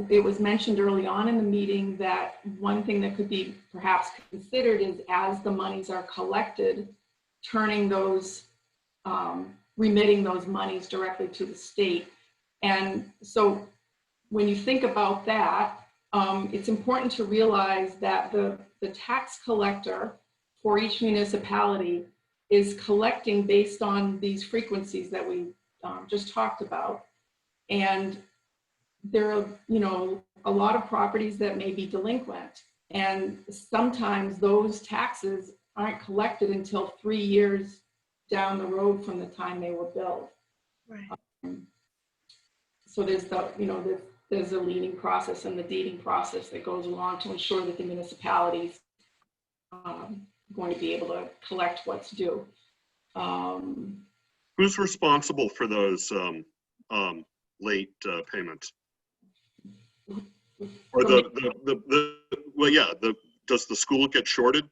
It was mentioned early on in the meeting that one thing that could be perhaps considered is, as the monies are collected, turning those, remitting those monies directly to the state. And so when you think about that, it's important to realize that the tax collector for each municipality is collecting based on these frequencies that we just talked about. And there are, you know, a lot of properties that may be delinquent, and sometimes those taxes aren't collected until 3 years down the road from the time they were billed. Right. So there's there's a leaning process and the deeding process that goes along to ensure that the municipalities going to be able to collect what's due. Who's responsible for those late payments? Or does the school get shorted?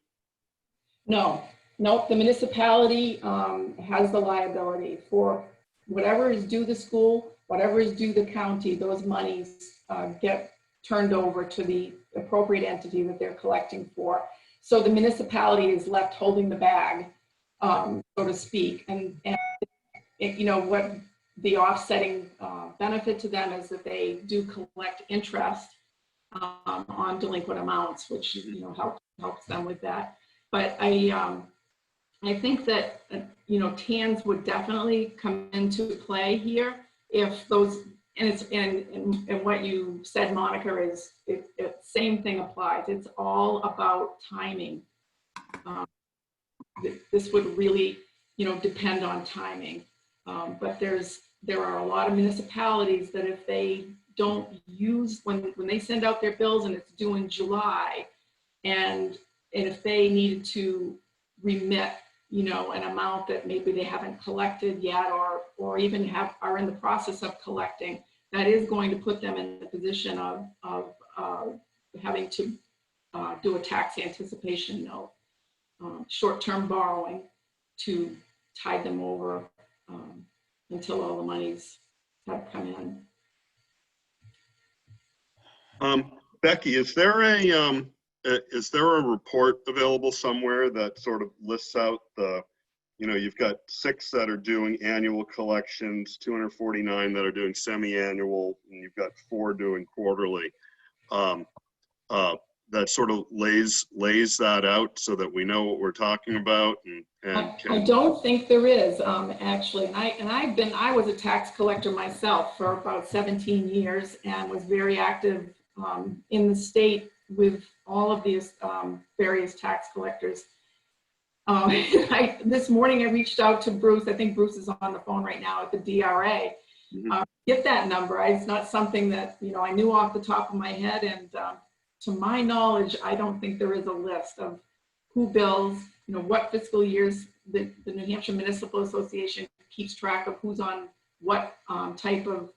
No, the municipality has the liability for whatever is due the school, whatever is due the county. Those monies get turned over to the appropriate entity that they're collecting for. So the municipality is left holding the bag, so to speak. And you know, what the offsetting benefit to them is that they do collect interest on delinquent amounts, which, you know, helps them with that. But I think that you know, TANs would definitely come into play here if those and what you said, Monica, is same thing applies. It's all about timing. This would really, depend on timing. But there are a lot of municipalities that if they don't use, when they send out their bills and it's due in July, and if they needed to remit, an amount that maybe they haven't collected yet, or even are in the process of collecting, that is going to put them in the position of having to do a tax anticipation note, short-term borrowing to tide them over until all the monies have come in. Becky, is there a report available somewhere that sort of lists out you've got 6 that are doing annual collections, 249 that are doing semi-annual, and you've got 4 doing quarterly. That sort of lays that out so that we know what we're talking about. I don't think there is, actually. And I was a tax collector myself for about 17 years and was very active in the state with all of these various tax collectors. This morning I reached out to Bruce. I think Bruce is on the phone right now at the DRA. Get that number. It's not something that I knew off the top of my head, and to my knowledge, I don't think there is a list of who bills, what fiscal years the New Hampshire Municipal Association keeps track of who's on what type of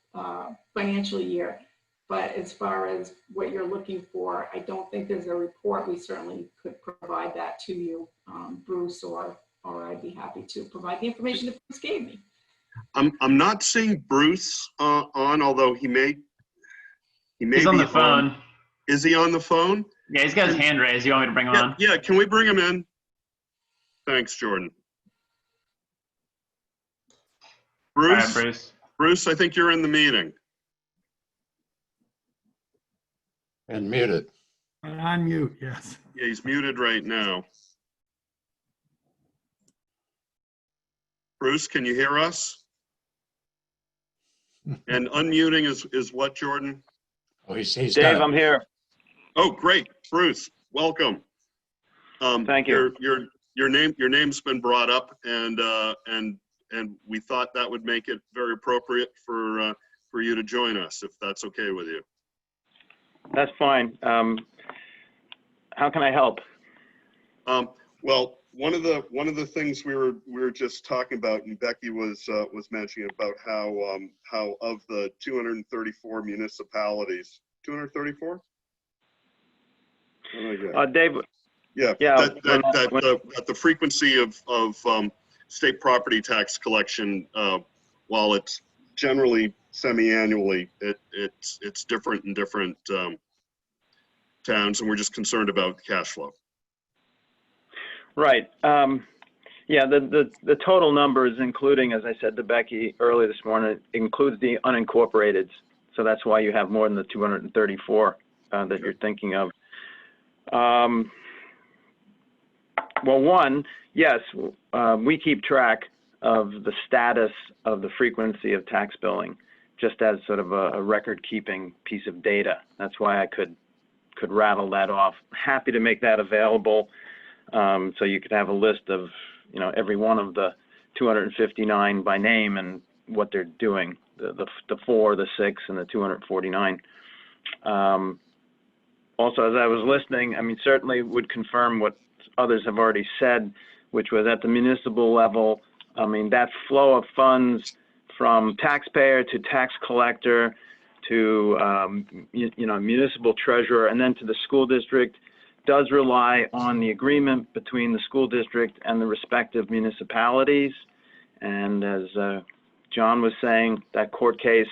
financial year. But as far as what you're looking for, I don't think there's a report. We certainly could provide that to you, Bruce, or I'd be happy to provide the information that Bruce gave me. I'm not seeing Bruce on, although he may He's on the phone. Is he on the phone? Yeah, he's got his hand raised. You want me to bring him on? Yeah, can we bring him in? Thanks, Jordan. Bruce? All right, Bruce. Bruce, I think you're in the meeting. And muted. On mute, yes. Yeah, he's muted right now. Bruce, can you hear us? And unmuting is what, Jordan? Oh, he's Dave, done. I'm here. Oh, great, Bruce, welcome. Thank you. Your name's been brought up, and we thought that would make it very appropriate for you to join us, if that's okay with you. That's fine. How can I help? Well, one of the things we were just talking about, and Becky was mentioning about how of the 234 municipalities, 234? Dave. Yeah. That the frequency of state property tax collection, while it's generally semi-annually, it's different in different towns, and we're just concerned about cash flow. Right. Yeah, the total numbers, including, as I said to Becky earlier this morning, includes the unincorporated. So that's why you have more than the 234 that you're thinking of. Well, one, yes, we keep track of the status of the frequency of tax billing, just as sort of a record-keeping piece of data. That's why I could rattle that off. Happy to make that available, so you could have a list of every one of the 259 by name and what they're doing, the 4, the 6, and the 249. Also, as I was listening, I mean, certainly would confirm what others have already said, which was at the municipal level. I mean, that flow of funds from taxpayer to tax collector to municipal treasurer and then to the school district does rely on the agreement between the school district and the respective municipalities. And as John was saying, that court case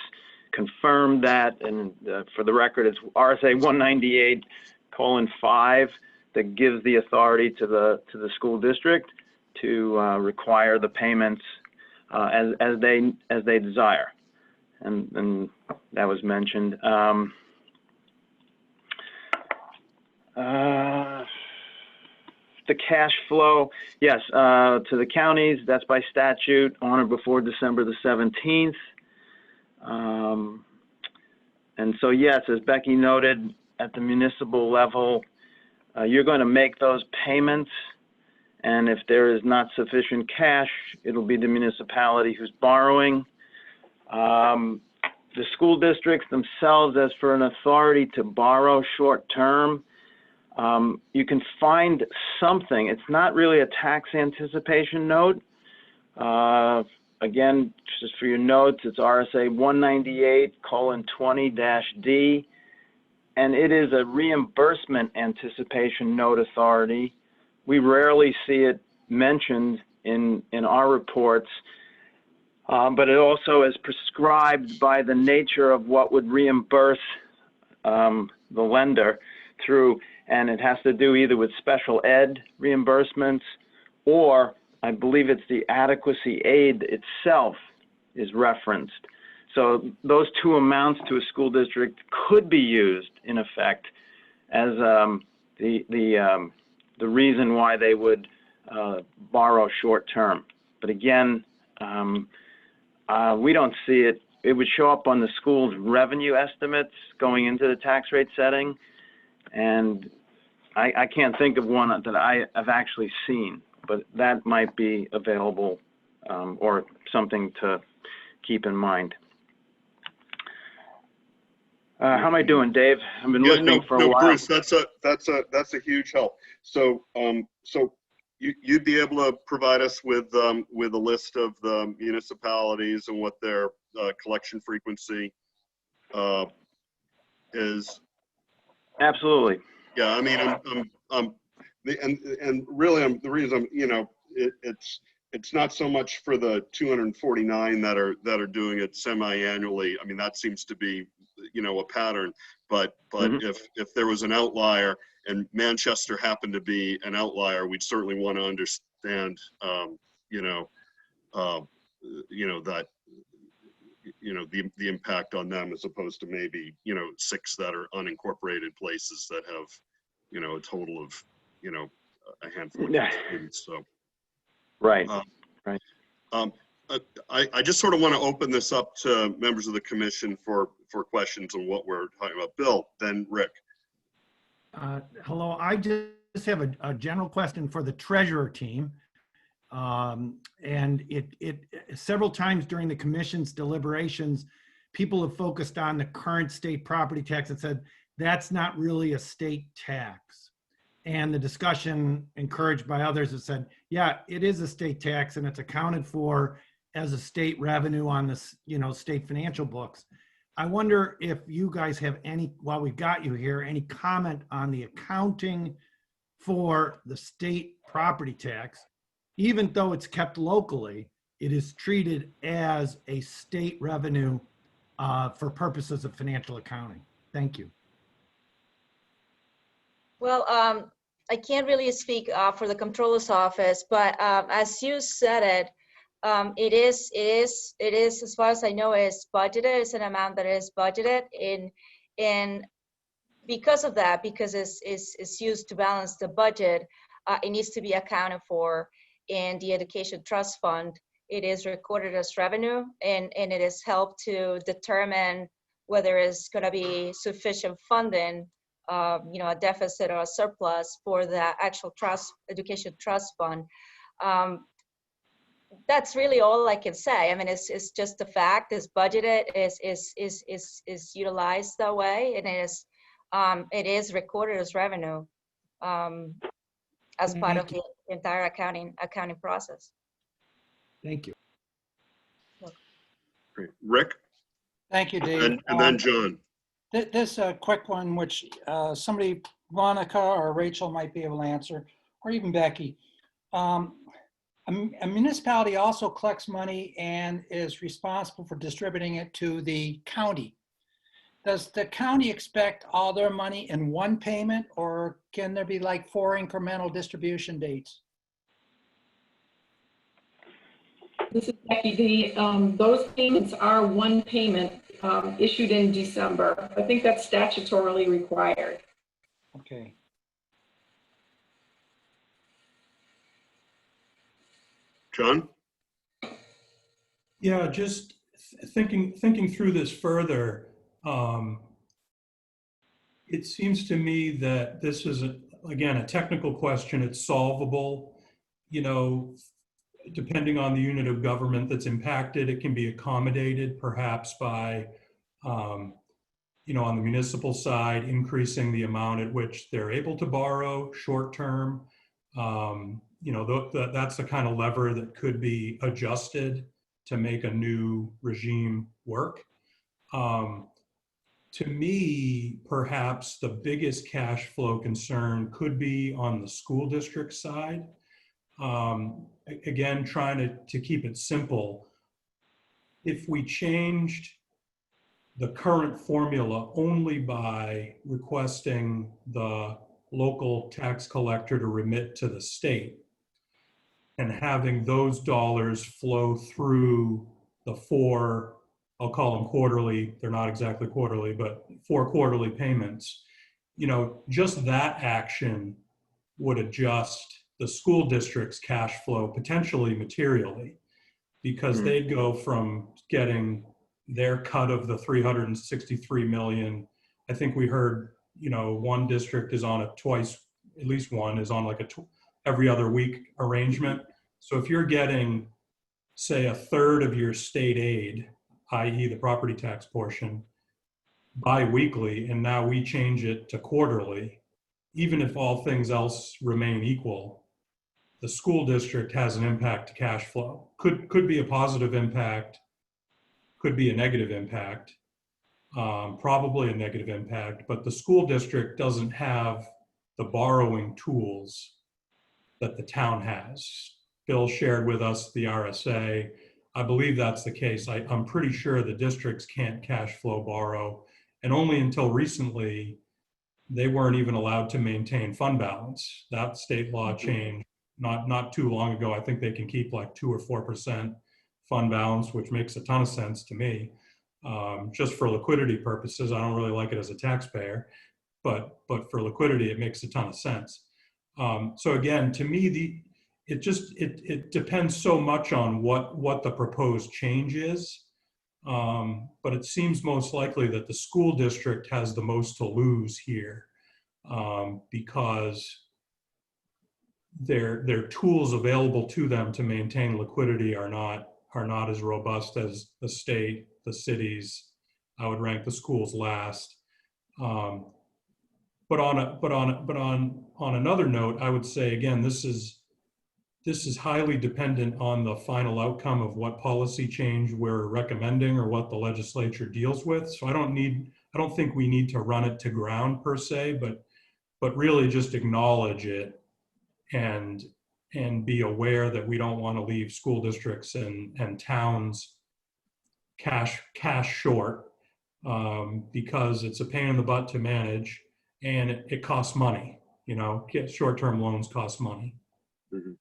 confirmed that, and for the record, it's RSA 198:5 that gives the authority to the school district to require the payments as they desire, and that was mentioned. The cash flow, yes, to the counties, that's by statute, on or before December the 17th. And so, yes, as Becky noted, at the municipal level, you're going to make those payments. And if there is not sufficient cash, it'll be the municipality who's borrowing. The school districts themselves, as for an authority to borrow short term, you can find something. It's not really a tax anticipation note. Again, just for your notes, it's RSA 198:20-D, and it is a reimbursement anticipation note authority. We rarely see it mentioned in our reports, but it also is prescribed by the nature of what would reimburse the lender through, and it has to do either with special ed reimbursements, or I believe it's the adequacy aid itself is referenced. So those two amounts to a school district could be used in effect as the reason why they would borrow short term. But again, we don't see it. It would show up on the school's revenue estimates going into the tax rate setting, and I can't think of one that I have actually seen, but that might be available or something to keep in mind. How am I doing, Dave? I've been listening for a while. Bruce, that's a huge help. So so you'd be able to provide us with a list of the municipalities and what their collection frequency is. Absolutely. Yeah, I mean, the reason it's not so much for the 249 that are doing it semi-annually. I mean, that seems to be a pattern. But if there was an outlier, and Manchester happened to be an outlier, we'd certainly want to understand that the impact on them, as opposed to maybe 6 that are unincorporated places that have a total of a handful of students. So right. I just sort of want to open this up to members of the commission for questions on what we're talking about. Bill, then Rick. Hello, I just have a general question for the treasurer team. And it several times during the commission's deliberations, people have focused on the current state property tax and said, that's not really a state tax. And the discussion, encouraged by others, has said, yeah, it is a state tax and it's accounted for as a state revenue on the state financial books. I wonder if you guys have any, while we've got you here, any comment on the accounting for the state property tax. Even though it's kept locally, it is treated as a state revenue for purposes of financial accounting. Thank you. Well, I can't really speak for the comptroller's office, but as you said it, it is, as far as I know, is budgeted. It's an amount that is budgeted in because of that, because it's used to balance the budget, it needs to be accounted for in the education trust fund. It is recorded as revenue, and it is helped to determine whether it's going to be sufficient funding, a deficit or a surplus for the actual education trust fund. That's really all I can say. I mean, it's just a fact. It's budgeted, is utilized that way, and it is recorded as revenue as part of the entire accounting process. Thank you. Great. Rick? Thank you, Dave. And then John. This a quick one, which somebody, Monica or Rachel, might be able to answer, or even Becky. A municipality also collects money and is responsible for distributing it to the county. Does the county expect all their money in one payment, or can there be like 4 incremental distribution dates? This is Becky. Those payments are one payment issued in December. I think that's statutorily required. Okay. John? Yeah, just thinking through this further, It seems to me that this is, again, a technical question. It's solvable. You know, depending on the unit of government that's impacted, it can be accommodated perhaps by, you know, on the municipal side, increasing the amount at which they're able to borrow short term. You know, that's the kind of lever that could be adjusted to make a new regime work. To me, perhaps the biggest cash flow concern could be on the school district side. Again, trying to keep it simple. If we changed the current formula only by requesting the local tax collector to remit to the state and having those dollars flow through the four, I'll call them quarterly, they're not exactly quarterly, but 4 quarterly payments, you know, just that action would adjust the school district's cash flow potentially materially, because they'd go from getting their cut of the 363 million. I think we heard, you know, one district is on a twice, at least one is on like a every other week arrangement. So if you're getting, say, a third of your state aid, i.e. the property tax portion, bi-weekly, and now we change it to quarterly, even if all things else remain equal, the school district has an impact to cash flow. Could be a positive impact, could be a negative impact, probably a negative impact, but the school district doesn't have the borrowing tools that the town has. Bill shared with us the RSA. I believe that's the case. I'm pretty sure the districts can't cash flow borrow, and only until recently, they weren't even allowed to maintain fund balance. That state law changed not too long ago. I think they can keep like 2 or 4% fund balance, which makes a ton of sense to me. Just for liquidity purposes, I don't really like it as a taxpayer, but for liquidity, it makes a ton of sense. So again, to me, it depends so much on what the proposed change is. But it seems most likely that the school district has the most to lose here, because their tools available to them to maintain liquidity are not as robust as the state, the cities. I would rank the schools last. But on another note, I would say again, this is highly dependent on the final outcome of what policy change we're recommending or what the legislature deals with. So I don't think we need to run it to ground per se, but really just acknowledge it and be aware that we don't want to leave school districts and towns cash short, because it's a pain in the butt to manage and it costs money. You know, short-term loans cost money. Mm-hmm.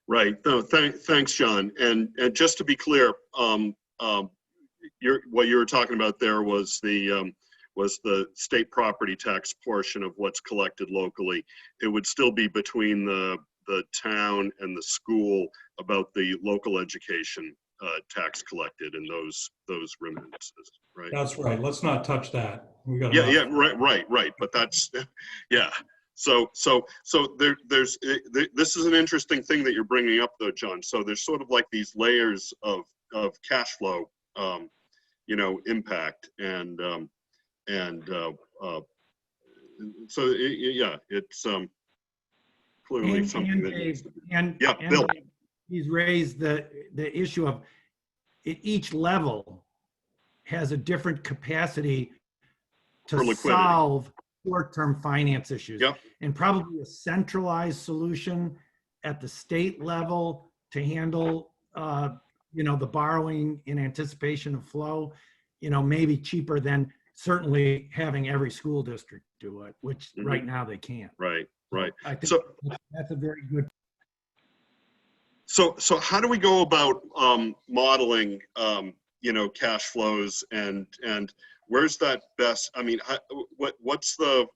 Right. No, thanks, John. And just to be clear, what you were talking about there was the state property tax portion of what's collected locally. It would still be between the town and the school about the local education tax collected and those remittances, right? That's right. Let's not touch that. We got right. But that's yeah. So there's this is an interesting thing that you're bringing up though, John. So there's sort of like these layers of cash flow, you know, impact and so yeah, it's clearly something that needs to be. Bill. He's raised the issue of each level has a different capacity to solve short-term finance issues. Yep. And probably a centralized solution at the state level to handle, you know, the borrowing in anticipation of flow, you know, maybe cheaper than certainly having every school district do it, which right now they can't. Right. I think so that's a very good. So how do we go about modeling, you know, cash flows and where's that best? I mean, what's the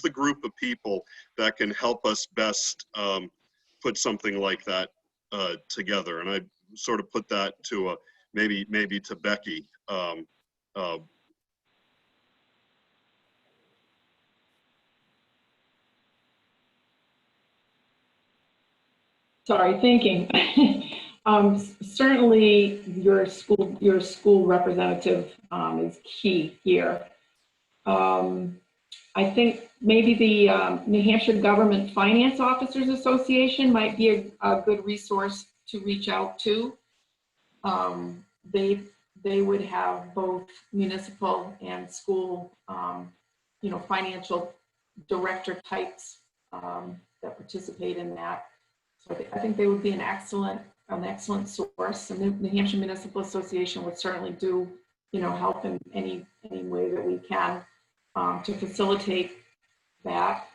group of people that can help us best put something like that together? And I sort of put that to maybe to Becky. sorry, thinking. Certainly your school representative is key here. I think maybe the New Hampshire Government Finance Officers Association might be a good resource to reach out to. They would have both municipal and school, financial director types that participate in that. So I think they would be an excellent source. And the New Hampshire Municipal Association would certainly do, help in any way that we can to facilitate that.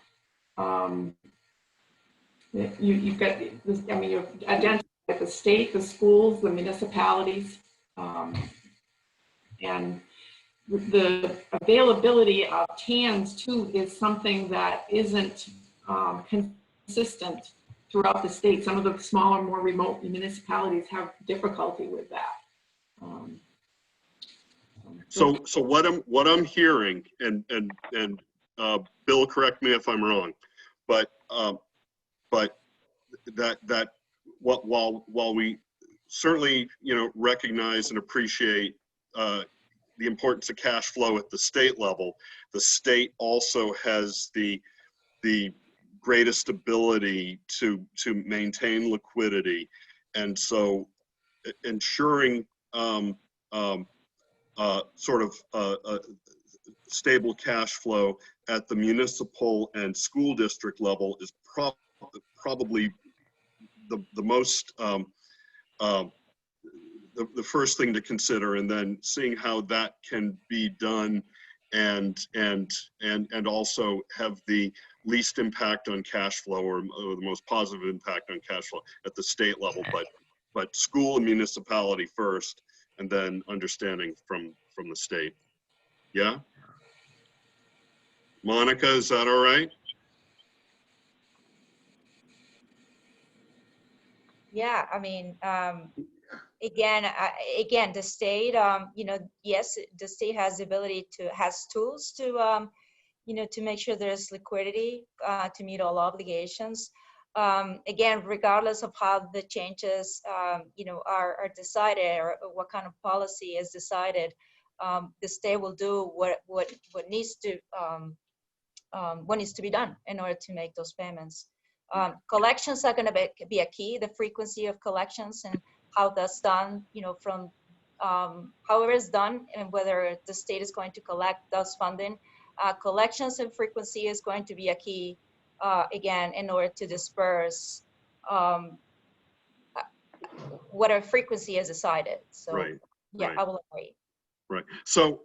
You've got this, you've identified the state, the schools, the municipalities, and the availability of TANs too is something that isn't consistent throughout the state. Some of the smaller, more remote municipalities have difficulty with that. So what I'm hearing, and Bill, correct me if I'm wrong, but that while we certainly recognize and appreciate the importance of cash flow at the state level, the state also has the greatest ability to maintain liquidity, and so ensuring stable cash flow at the municipal and school district level is probably the most the first thing to consider, and then seeing how that can be done and also have the least impact on cash flow or the most positive impact on cash flow at the state level, but school and municipality first, and then understanding from the state. Yeah? Monica, is that all right? Yeah, I mean, again, the state, yes, the state has the ability has tools to, to make sure there's liquidity to meet all obligations. Again, regardless of how the changes, are decided or what kind of policy is decided, the state will do what needs to be done in order to make those payments. Collections are going to be a key, the frequency of collections and how that's done, from however it's done, and whether the state is going to collect those funding. Collections and frequency is going to be a key, again, in order to disperse whatever frequency is decided. So, right, yeah, right. I will agree. Right. So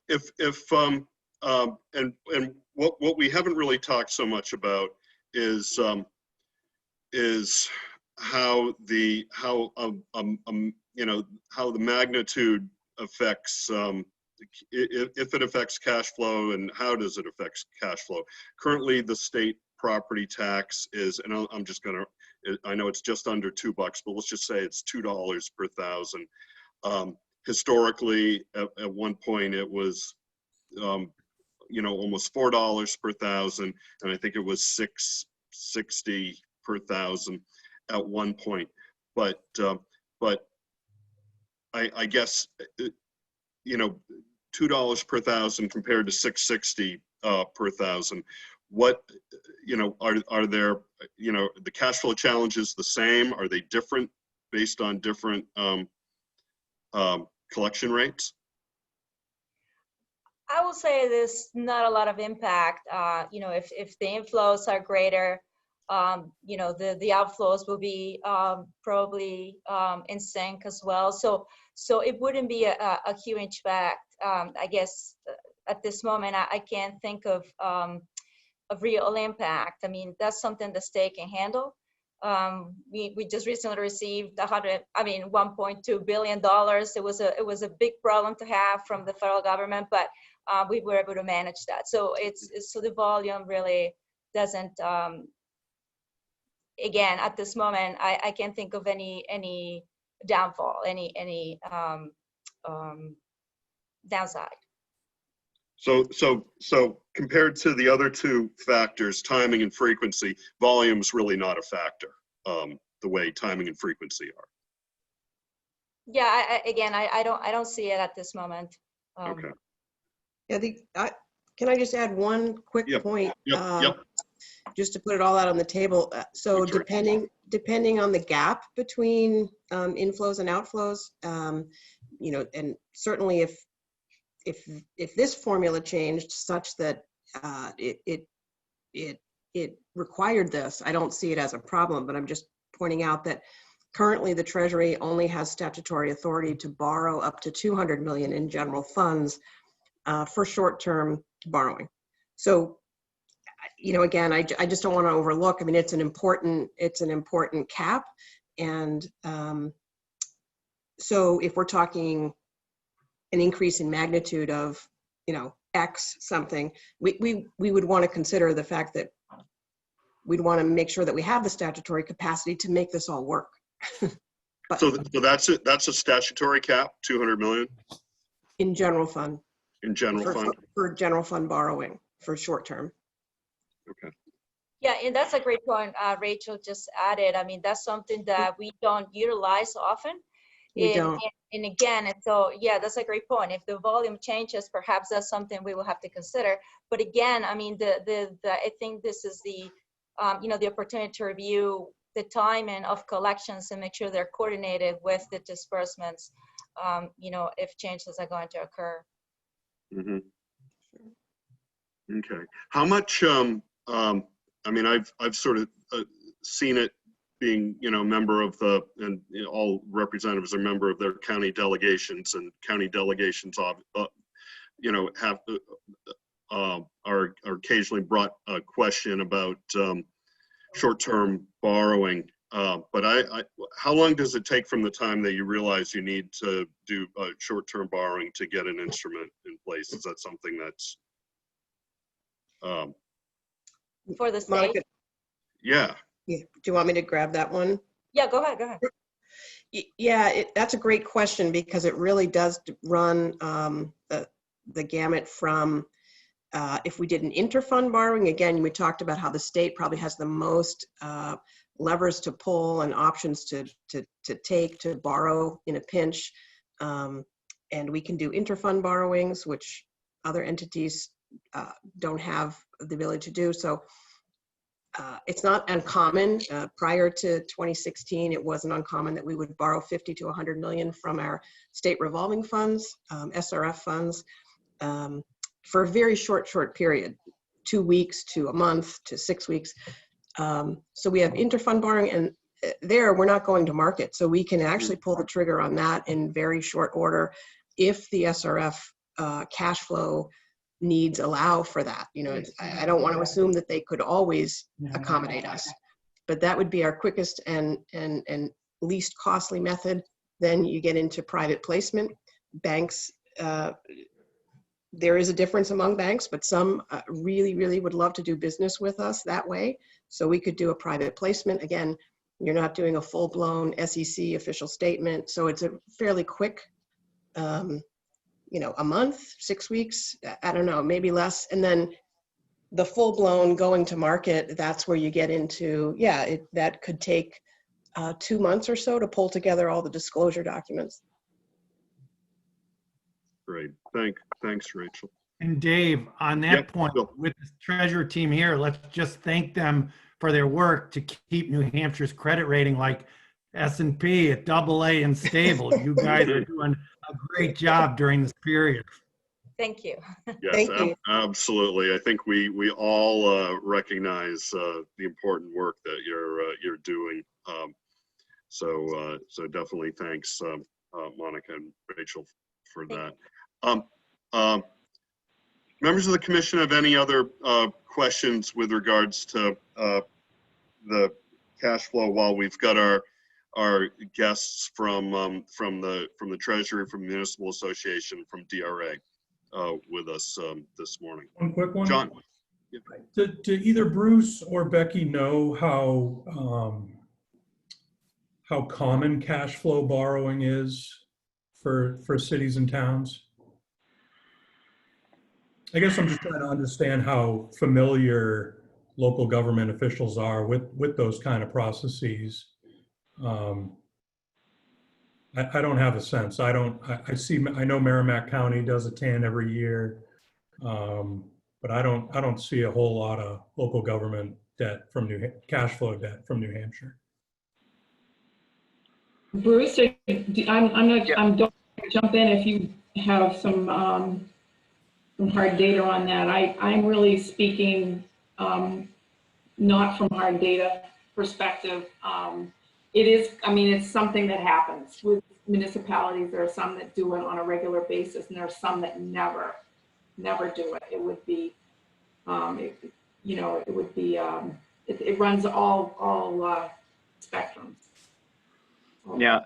if and what we haven't really talked so much about is how the magnitude affects if it affects cash flow, and how does it affect cash flow. Currently, the state property tax is, and I'm just gonna, I know it's just under $2, but let's just say it's $2 per thousand. Historically, at one point it was almost $4 per thousand, and I think it was $6.60 per thousand at one point. But I guess $2 per thousand compared to $6.60 per thousand. What are there? The cash flow challenges the same? Are they different based on different collection rates? I will say there's not a lot of impact. If the inflows are greater, the outflows will be probably in sync as well. So it wouldn't be a huge impact. I guess at this moment, I can't think of real impact. I mean, that's something the state can handle. We just recently received $1.2 billion. It was a big problem to have from the federal government, but we were able to manage that. So so the volume really doesn't. Again, at this moment, I can't think of any downfall, any downside. So compared to the other two factors, timing and frequency, volume's really not a factor. the way timing and frequency are. Yeah, I don't see it at this moment. Okay. Yeah, can I just add one quick point? Yep. Just to put it all out on the table. So Sure. depending on the gap between inflows and outflows, you know, and certainly if this formula changed such that it required this, I don't see it as a problem, but I'm just pointing out that currently the Treasury only has statutory authority to borrow up to 200 million in general funds for short-term borrowing. So, you know, again, I just don't want to overlook. I mean, it's an important cap, and so if we're talking an increase in magnitude of, you know, X something, we would want to consider the fact that we'd want to make sure that we have the statutory capacity to make this all work. But So that's it. That's a statutory cap, 200 million in general fund. in general fund. For general fund borrowing for short term. Okay. Yeah, and that's a great point Rachel just added. I mean, that's something that we don't utilize often. We don't. And again, and so yeah, that's a great point. If the volume changes, perhaps that's something we will have to consider. But again, I mean, I think this is the you know, the opportunity to review the timing of collections and make sure they're coordinated with the disbursements, you know, if changes are going to occur. Mm-hmm. Okay. How much? I mean, I've sort of seen it being, you know, member of the, and you know, all representatives are member of their county delegations, and county delegations, you know, have are occasionally brought a question about short-term borrowing. But how long does it take from the time that you realize you need to do short-term borrowing to get an instrument in place? Is that something that's For the state? Monica, yeah. do you want me to grab that one? Yeah, go ahead. Yeah, that's a great question, because it really does run the gamut from if we did an interfund borrowing. Again, we talked about how the state probably has the most levers to pull and options to take to borrow in a pinch. And we can do interfund borrowings, which other entities don't have the ability to do. So it's not uncommon. Prior to 2016, it wasn't uncommon that we would borrow 50 to 100 million from our state revolving funds, SRF funds, for a very short period, 2 weeks to a month to 6 weeks. So we have interfund borrowing, and there we're not going to market. So we can actually pull the trigger on that in very short order if the SRF cash flow needs allow for that. You know, I don't want to assume that they could always accommodate us, but that would be our quickest and least costly method. Then you get into private placement. Banks, there is a difference among banks, but some really would love to do business with us that way. So we could do a private placement. Again, you're not doing a full-blown SEC official statement. So it's a fairly quick, you know, a month, 6 weeks, I don't know, maybe less. And then the full-blown going to market, that's where you get into, yeah, that could take 2 months or so to pull together all the disclosure documents. Great. Thanks, Rachel. And Dave, on that point, with the treasurer team here, let's just thank them for their work to keep New Hampshire's credit rating like S&P at AA and stable. You guys are doing a great job during this period. Thank you. Yes, Thank you. Absolutely. I think we all recognize the important work that you're doing. So definitely thanks, Monica and Rachel, for that. Members of the commission have any other questions with regards to the cash flow while we've got our guests from the Treasury, from the Municipal Association, from DRA with us this morning? One quick one. John. Do either Bruce or Becky know how common cash flow borrowing is for cities and towns? I guess I'm just trying to understand how familiar local government officials are with those kind of processes. I don't have a sense. I know Merrimack County does a TAN every year. But I don't see a whole lot of local government debt from cash flow debt from New Hampshire. Bruce, I'm don't jump in if you have some hard data on that. I'm really speaking not from hard data perspective. It is, I mean, it's something that happens with municipalities. There are some that do it on a regular basis, and there are some that never do it. It would be, it runs all spectrums. Yeah,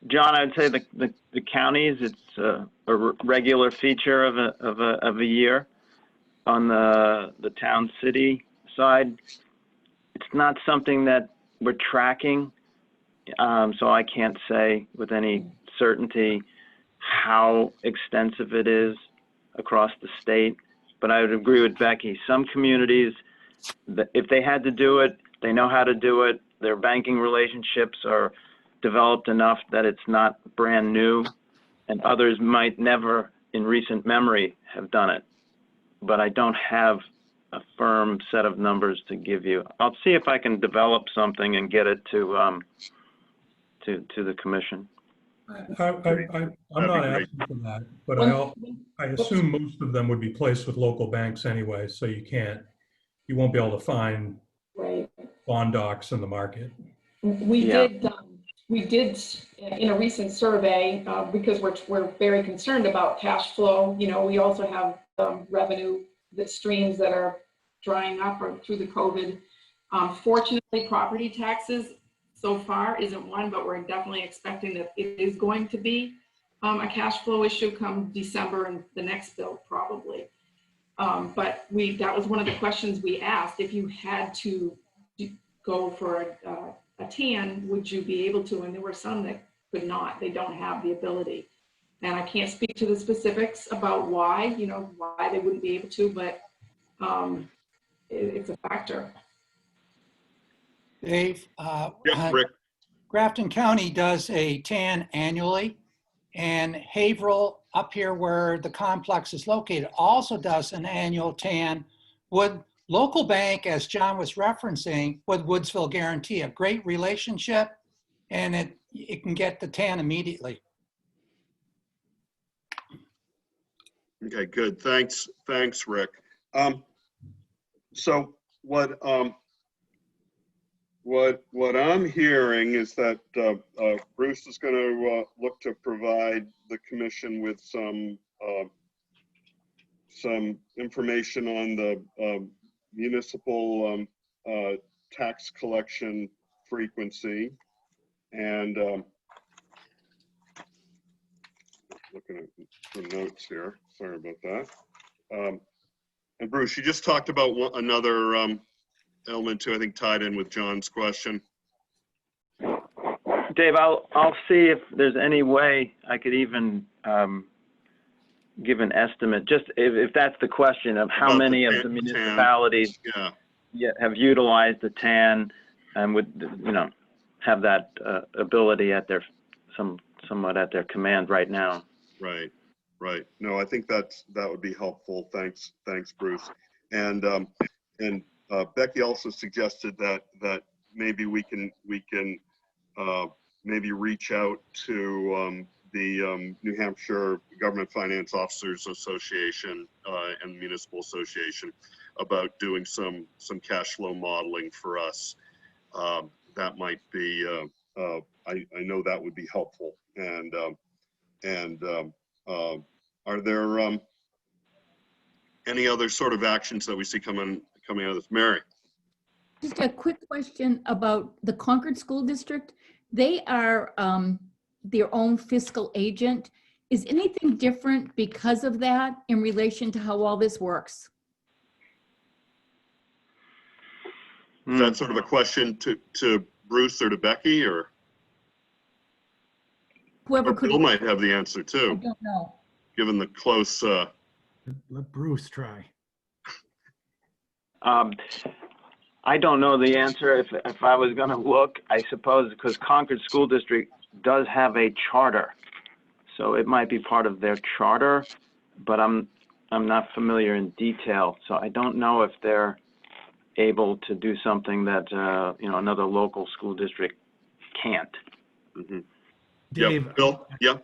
John, I'd say the counties, it's a regular feature of a year. On the town city side, it's not something that we're tracking, so I can't say with any certainty how extensive it is across the state. But I would agree with Becky. Some communities, if they had to do it, they know how to do it. Their banking relationships are developed enough that it's not brand new, and others might never in recent memory have done it. But I don't have a firm set of numbers to give you. I'll see if I can develop something and get it to the commission. I'm not asking for that, but I assume most of them would be placed with local banks anyway, so you won't be able to find bond docs in the market. We did in a recent survey, because we're very concerned about cash flow. You know, we also have revenue streams that are drying up or through the COVID. Fortunately, property taxes so far isn't one, but we're definitely expecting that it is going to be a cash flow issue come December and the next bill probably. But that was one of the questions we asked. If you had to go for a TAN, would you be able to? And there were some that could not. They don't have the ability. And I can't speak to the specifics about why they wouldn't be able to, but it's a factor. Dave, Yeah, Rick. Grafton County does a TAN annually, and Haverhill, up here where the complex is located, also does an annual TAN. Would local bank, as John was referencing, with Woodsville Guarantee, a great relationship, and it can get the TAN immediately. Okay, good. Thanks, Rick. So what I'm hearing is that Bruce is going to look to provide the commission with some information on the municipal tax collection frequency, and looking at the notes here. Sorry about that. And Bruce, you just talked about another element too, I think tied in with John's question. Dave, I'll see if there's any way I could even give an estimate, just if that's the question of how many of the municipalities have utilized the TAN and would have that ability at their somewhat at their command right now. Right. No, I think that would be helpful. Thanks, Bruce. And Becky also suggested that maybe we can maybe reach out to the New Hampshire Government Finance Officers Association and the Municipal Association about doing some cash flow modeling for us. That might be I know that would be helpful. And are there any other sort of actions that we see coming out of this? Mary? Just a quick question about the Concord School District. They are their own fiscal agent. Is anything different because of that in relation to how all this works? Is that sort of a question to Bruce or to Becky, or? Whoever could. Bill might have the answer too. I don't know. Given the close. Let Bruce try. I don't know the answer. If I was going to look, I suppose because Concord School District does have a charter, so it might be part of their charter, but I'm not familiar in detail, so I don't know if they're able to do something that another local school district can't. Mhm. Dave, Yeah, Bill? Yeah.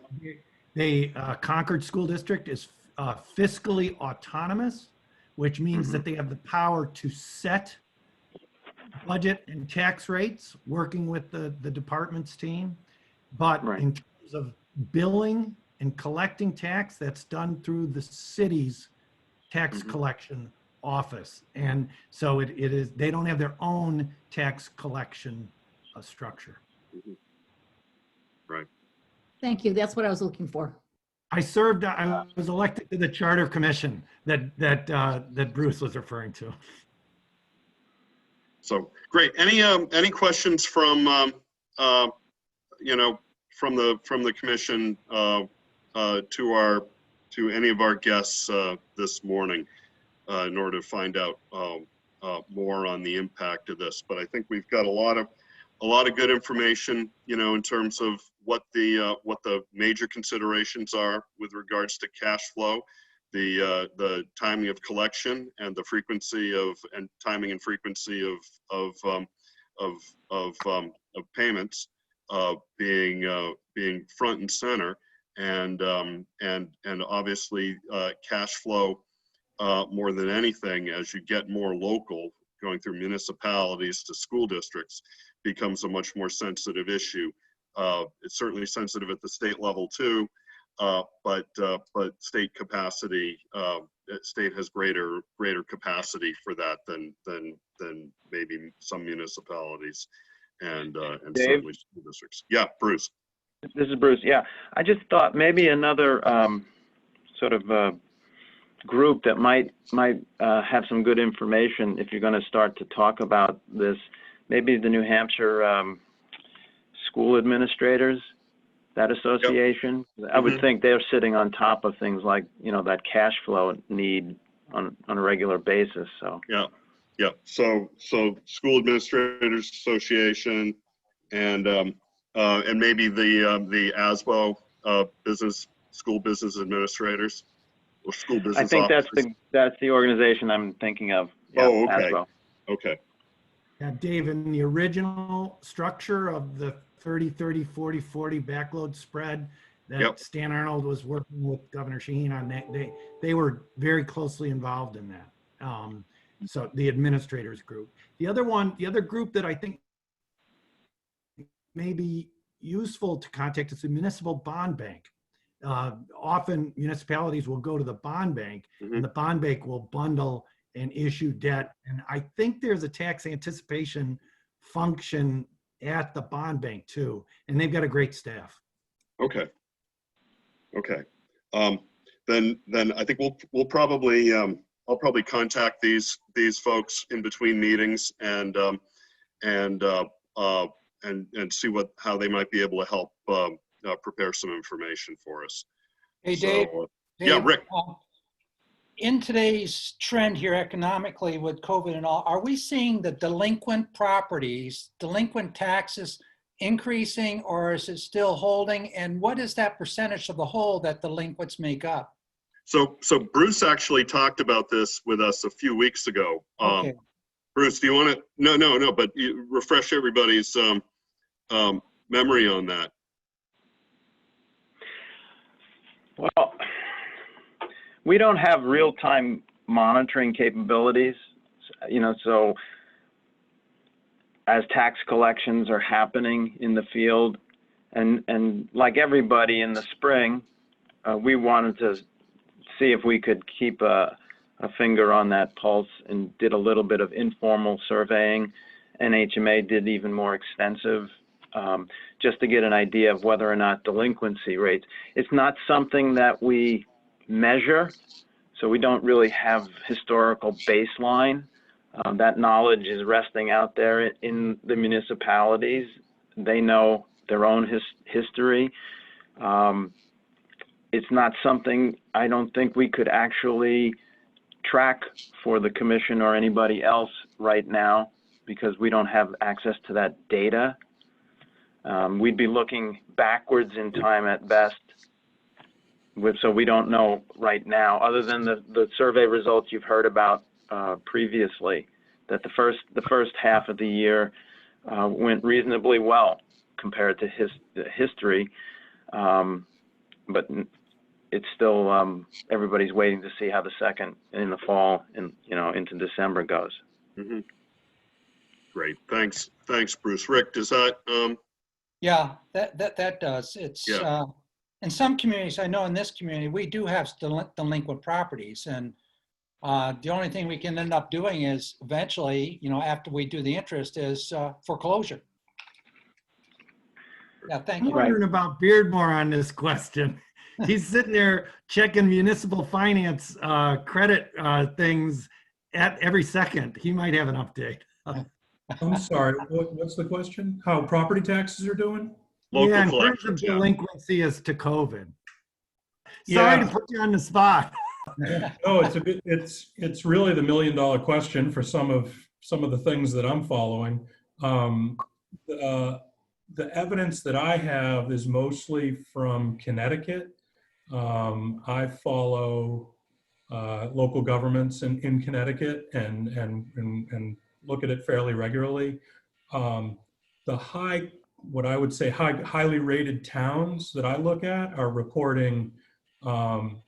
the Concord School District is fiscally autonomous, which means that they have the power to set budget and tax rates, working with the department's team. But Right. in terms of billing and collecting tax, that's done through the city's tax collection office. And so it is, they don't have their own tax collection structure. Right. Thank you. That's what I was looking for. I was elected to the Charter Commission that Bruce was referring to. So great. Any questions from from the commission to any of our guests this morning in order to find out more on the impact of this? But I think we've got a lot of good information, in terms of what the major considerations are with regards to cash flow, the timing of collection, and the frequency and timing and frequency of payments being front and center, and obviously cash flow more than anything, as you get more local, going through municipalities to school districts, becomes a much more sensitive issue. It's certainly sensitive at the state level too, but state capacity, state has greater capacity for that than maybe some municipalities and certainly school districts. Yeah, Bruce. This is Bruce. Yeah, I just thought maybe another sort of group that might have some good information if you're going to start to talk about this. Maybe the New Hampshire School Administrators, that association. Yep. I would think they're sitting on top of things like, that cash flow need on a regular basis. So yeah. So School Administrators Association, and maybe the ASBO, School Business Administrators, or School Business. I think officers. that's the organization I'm thinking of. Yeah, oh, okay. ASBO. Okay. Now, Dave, in the original structure of the 30-30, 40-40 backload spread that Stan Arnold was working with Governor Shaheen on, that they were very closely involved in that. So the administrators group. The other group that I think may be useful to contact is the municipal bond bank. Often municipalities will go to the bond bank, and the bond bank will bundle and issue debt. And I think there's a tax anticipation function at the bond bank too, and they've got a great staff. Okay. Then I think we'll probably I'll probably contact these folks in between meetings and see how they might be able to help prepare some information for us. Hey, Dave. Yeah, Rick. In today's trend here economically with COVID and all, are we seeing the delinquent properties, delinquent taxes increasing, or is it still holding? And what is that percentage of the whole that delinquents make up? So Bruce actually talked about this with us a few weeks ago. Okay. Bruce, do you want to? No, but you refresh everybody's memory on that. Well, we don't have real-time monitoring capabilities, so as tax collections are happening in the field, and like everybody in the spring, we wanted to see if we could keep a finger on that pulse and did a little bit of informal surveying. NHMA did even more extensive, just to get an idea of whether or not delinquency rates. It's not something that we measure, so we don't really have historical baseline. That knowledge is resting out there in the municipalities. They know their own history. It's not something I don't think we could actually track for the commission or anybody else right now. because we don't have access to that data. We'd be looking backwards in time at best. So we don't know right now, other than the survey results you've heard about previously, that the first half of the year went reasonably well compared to history, but it's still everybody's waiting to see how the second in the fall and into December goes. Mm-hmm. Great, thanks, Bruce. Rick, does that? Yeah, that does. It's in some communities. I know in this community we do have delinquent properties, and the only thing we can end up doing is eventually, after we do the interest, is foreclosure. Yeah, thank you. I'm wondering about Beardmore on this question. He's sitting there checking municipal finance credit things at every second. He might have an update. I'm sorry, what's the question? How property taxes are doing? Local in terms of collections, delinquency as to COVID. Sorry to put you on the spot. No, it's really the $1 million question for some of the things that I'm following. The evidence that I have is mostly from Connecticut. I follow local governments in Connecticut and look at it fairly regularly. What I would say highly rated towns that I look at are reporting no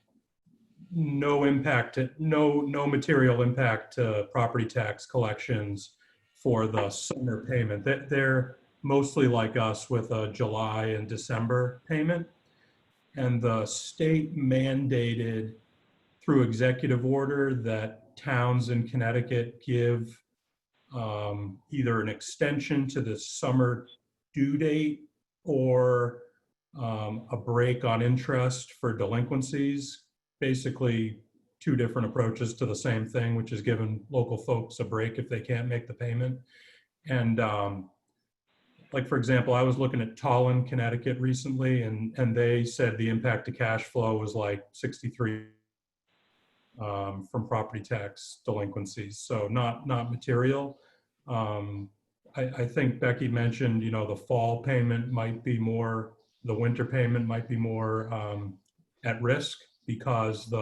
material impact to property tax collections for the summer payment. They're mostly like us with a July and December payment. And the state mandated through executive order that towns in Connecticut give either an extension to the summer due date or a break on interest for delinquencies. Basically, two different approaches to the same thing, which is giving local folks a break if they can't make the payment. And like, for example, I was looking at Tallinn, Connecticut recently, and they said the impact to cash flow was like 63 from property tax delinquencies. So not material. I think Becky mentioned, the fall payment might be more, the winter payment might be more at risk because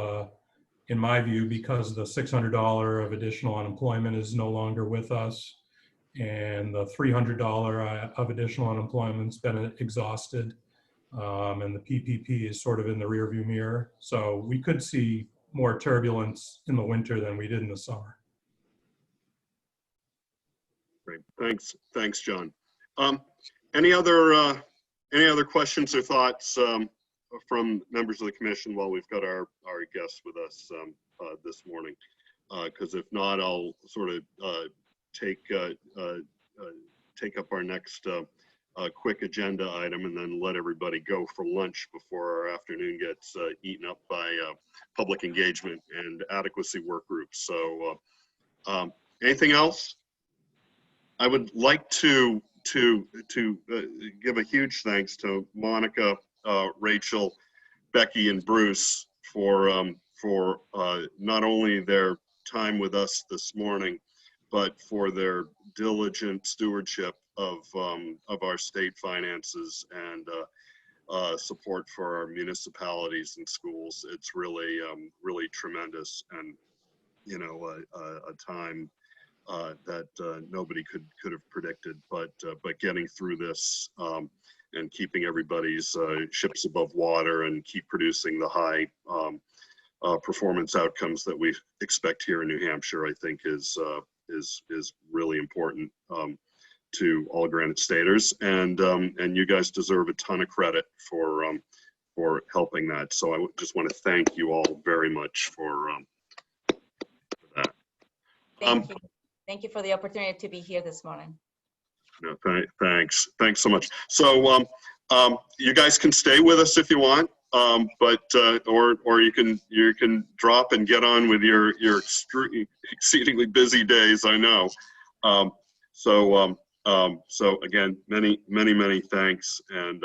in my view, because the $600 of additional unemployment is no longer with us, and the $300 of additional unemployment's been exhausted, and the PPP is sort of in the rearview mirror. So we could see more turbulence in the winter than we did in the summer. Great, thanks, John. Any other questions or thoughts from members of the commission while we've got our guests with us this morning? Because if not, I'll sort of take up our next quick agenda item and then let everybody go for lunch before our afternoon gets eaten up by public engagement and adequacy work groups. So anything else? I would like to give a huge thanks to Monica, Rachel, Becky, and Bruce for not only their time with us this morning, but for their diligent stewardship of our state finances and support for our municipalities and schools. It's really really tremendous, and a time that nobody could have predicted. But getting through this and keeping everybody's ships above water and keep producing the high performance outcomes that we expect here in New Hampshire, I think is really important to all Granite Staters, and you guys deserve a ton of credit for helping that. So I just want to thank you all very much for that. Thank you. Thank you for the opportunity to be here this morning. No, thanks so much. So you guys can stay with us if you want, but or you can drop and get on with your exceedingly busy days. I know. So again, many thanks. And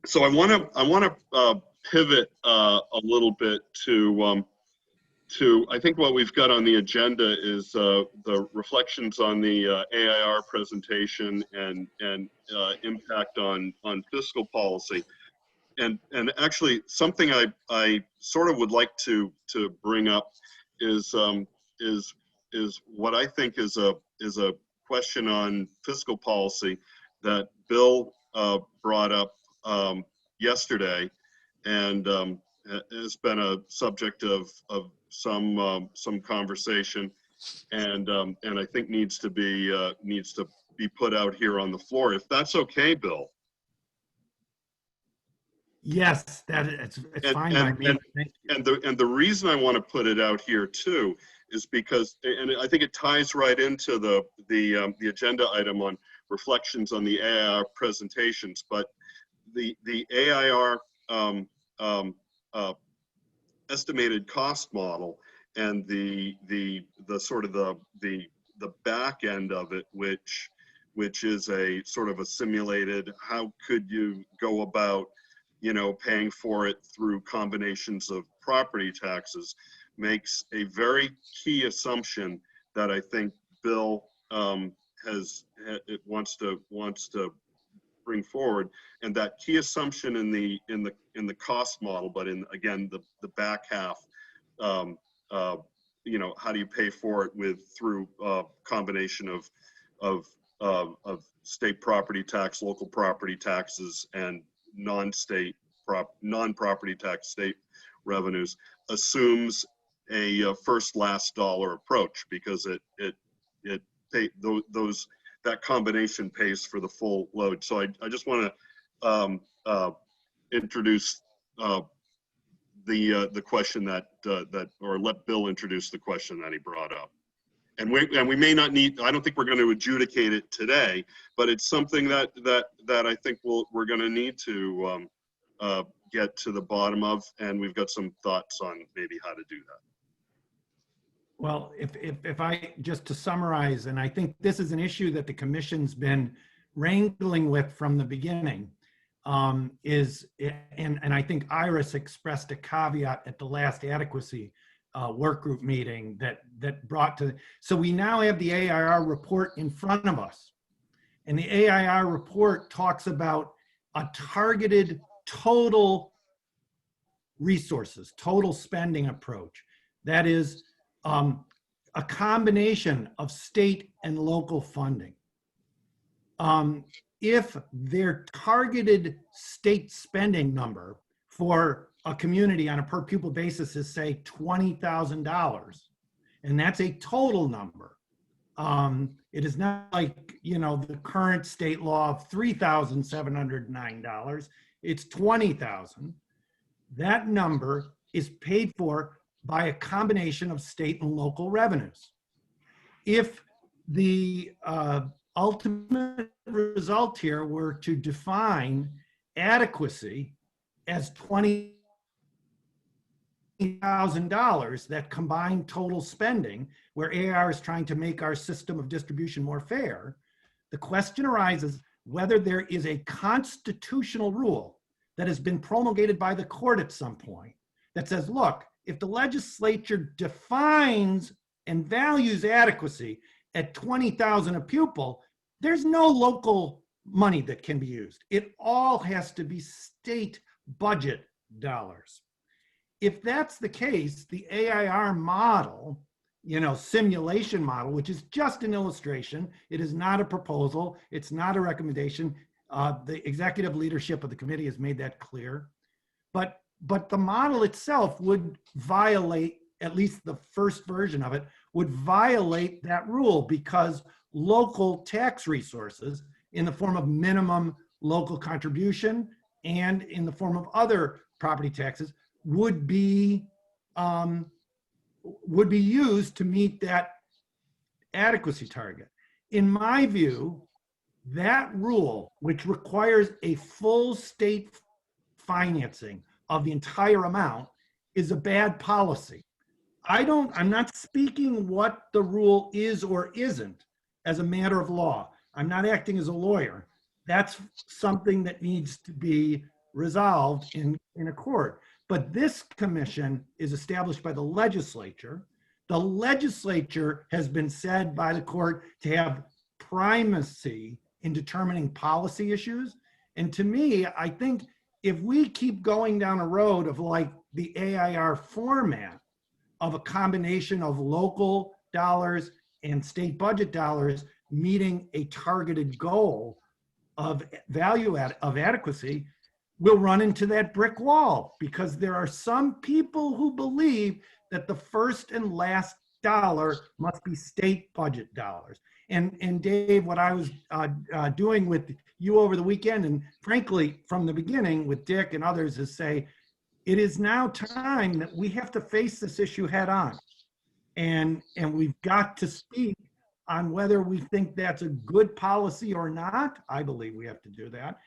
so I want to pivot a little bit I think what we've got on the agenda is the reflections on the AIR presentation and impact on fiscal policy. And actually, something I sort of would like to bring up is what I think is a question on fiscal policy that Bill brought up yesterday, and has been a subject of some conversation, and I think needs to be put out here on the floor, if that's okay, Bill. Yes, it's fine by me. And the reason I want to put it out here too is because, and I think it ties right into the agenda item on reflections on the AIR presentations, but the AIR estimated cost model and the sort of the back end of it, which is a sort of a simulated, how could you go about, paying for it through combinations of property taxes, makes a very key assumption that I think Bill wants to bring forward, and that key assumption in the cost model, but in again the back half, how do you pay for it through combination of state property tax, local property taxes, and non-property tax state revenues, assumes a first last dollar approach, because that combination pays for the full load. So I just want to introduce the question or let Bill introduce the question that he brought up. And we may not need, I don't think we're going to adjudicate it today, but it's something that I think we're going to need to get to the bottom of, and we've got some thoughts on maybe how to do that. Well, if I, just to summarize, and I think this is an issue that the commission's been wrangling with from the beginning, and I think Iris expressed a caveat at the last adequacy work group meeting that brought to, so we now have the AIR report in front of us. And the AIR report talks about a targeted total resources, total spending approach. That is a combination of state and local funding. If their targeted state spending number for a community on a per pupil basis is, say, $20,000, and that's a total number. It is not like, the current state law of $3,709. It's $20,000. That number is paid for by a combination of state and local revenues. If the ultimate result here were to define adequacy as $20,000, that combined total spending, where AIR is trying to make our system of distribution more fair, the question arises whether there is a constitutional rule that has been promulgated by the court at some point that says, look, if the legislature defines and values adequacy at $20,000 a pupil, there's no local money that can be used. It all has to be state budget dollars. If that's the case, the AIR model, simulation model, which is just an illustration, it is not a proposal, it's not a recommendation. The executive leadership of the committee has made that clear. But the model itself would violate, at least the first version of it, would violate that rule, because local tax resources in the form of minimum local contribution and in the form of other property taxes would be used to meet that adequacy target. In my view, that rule, which requires a full state financing of the entire amount, is a bad policy. I'm not speaking what the rule is or isn't as a matter of law. I'm not acting as a lawyer. That's something that needs to be resolved in a court. But this commission is established by the legislature. The legislature has been said by the court to have primacy in determining policy issues. And to me, I think if we keep going down a road of like the AIR format of a combination of local dollars and state budget dollars meeting a targeted goal of of adequacy, we'll run into that brick wall, because there are some people who believe that the first and last dollar must be state budget dollars. And Dave, what I was doing with you over the weekend, and frankly, from the beginning with Dick and others, is say, it is now time that we have to face this issue head on. And we've got to speak on whether we think that's a good policy or not. I believe we have to do that.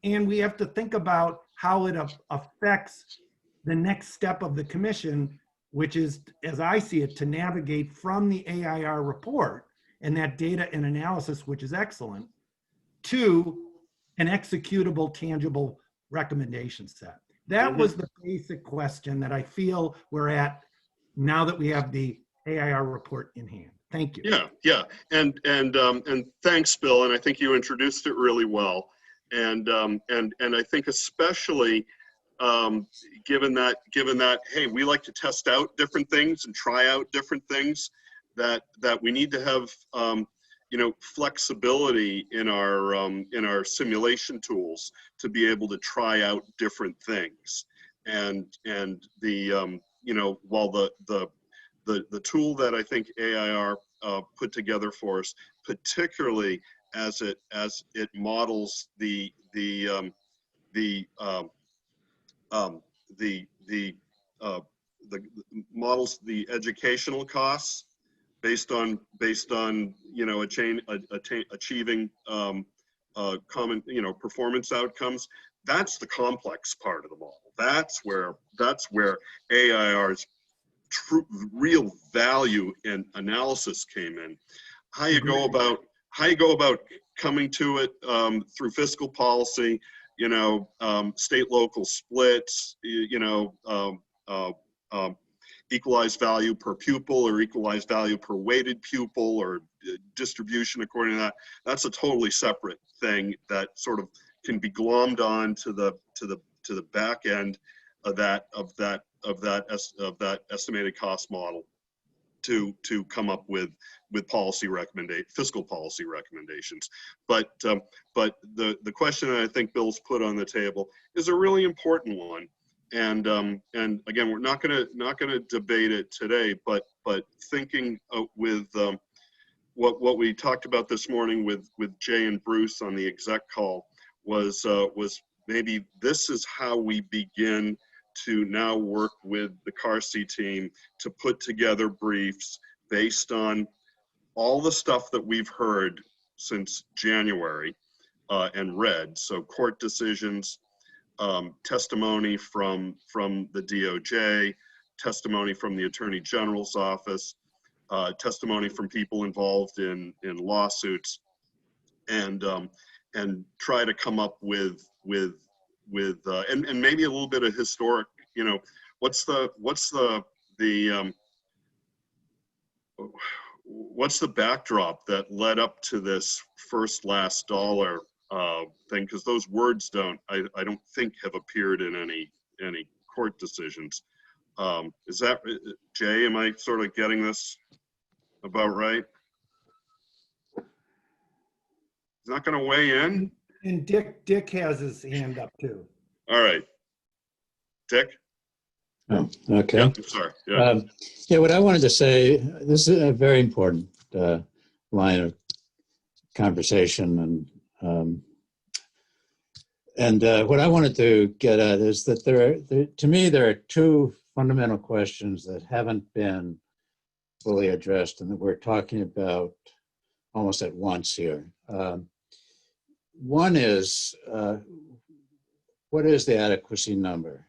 And we have to think about how it affects the next step of the commission, which is, as I see it, to navigate from the AIR report and that data and analysis, which is excellent, to an executable, tangible recommendation set. That was the basic question that I feel we're at now that we have the AIR report in hand. Thank you. Yeah, and thanks, Bill. And I think you introduced it really well. And I think especially given that, hey, we like to test out different things and try out different things, that we need to have flexibility in our simulation tools to be able to try out different things. And the while the tool that I think AIR put together for us, particularly as it models the models the educational costs based on achieving common performance outcomes. That's the complex part of the model. That's where AIR's real value and analysis came in. How you go about coming to it through fiscal policy, state local splits, equalized value per pupil or equalized value per weighted pupil or distribution according to that. That's a totally separate thing that sort of can be glommed on to the back end of that estimated cost model to come up with fiscal policy recommendations. But the question that I think Bill's put on the table is a really important one. And again, we're not gonna debate it today, but thinking with what we talked about this morning with Jay and Bruce on the exec call was maybe this is how we begin to now work with the CARSI team to put together briefs based on all the stuff that we've heard since January and read. So court decisions, testimony from the DOJ, testimony from the Attorney General's office, testimony from people involved in lawsuits, and try to come up with and maybe a little bit of historic, what's the backdrop that led up to this first last dollar thing, because those words I don't think have appeared in any court decisions. Is that, Jay, am I sort of getting this about right? He's not going to weigh in? And Dick has his hand up too. All right. Dick? Oh, okay. Yeah, I'm sorry. Yeah. Yeah, what I wanted to say, this is a very important line of conversation, and what I wanted to get at is that to me, there are two fundamental questions that haven't been fully addressed and that we're talking about almost at once here. One is, what is the adequacy number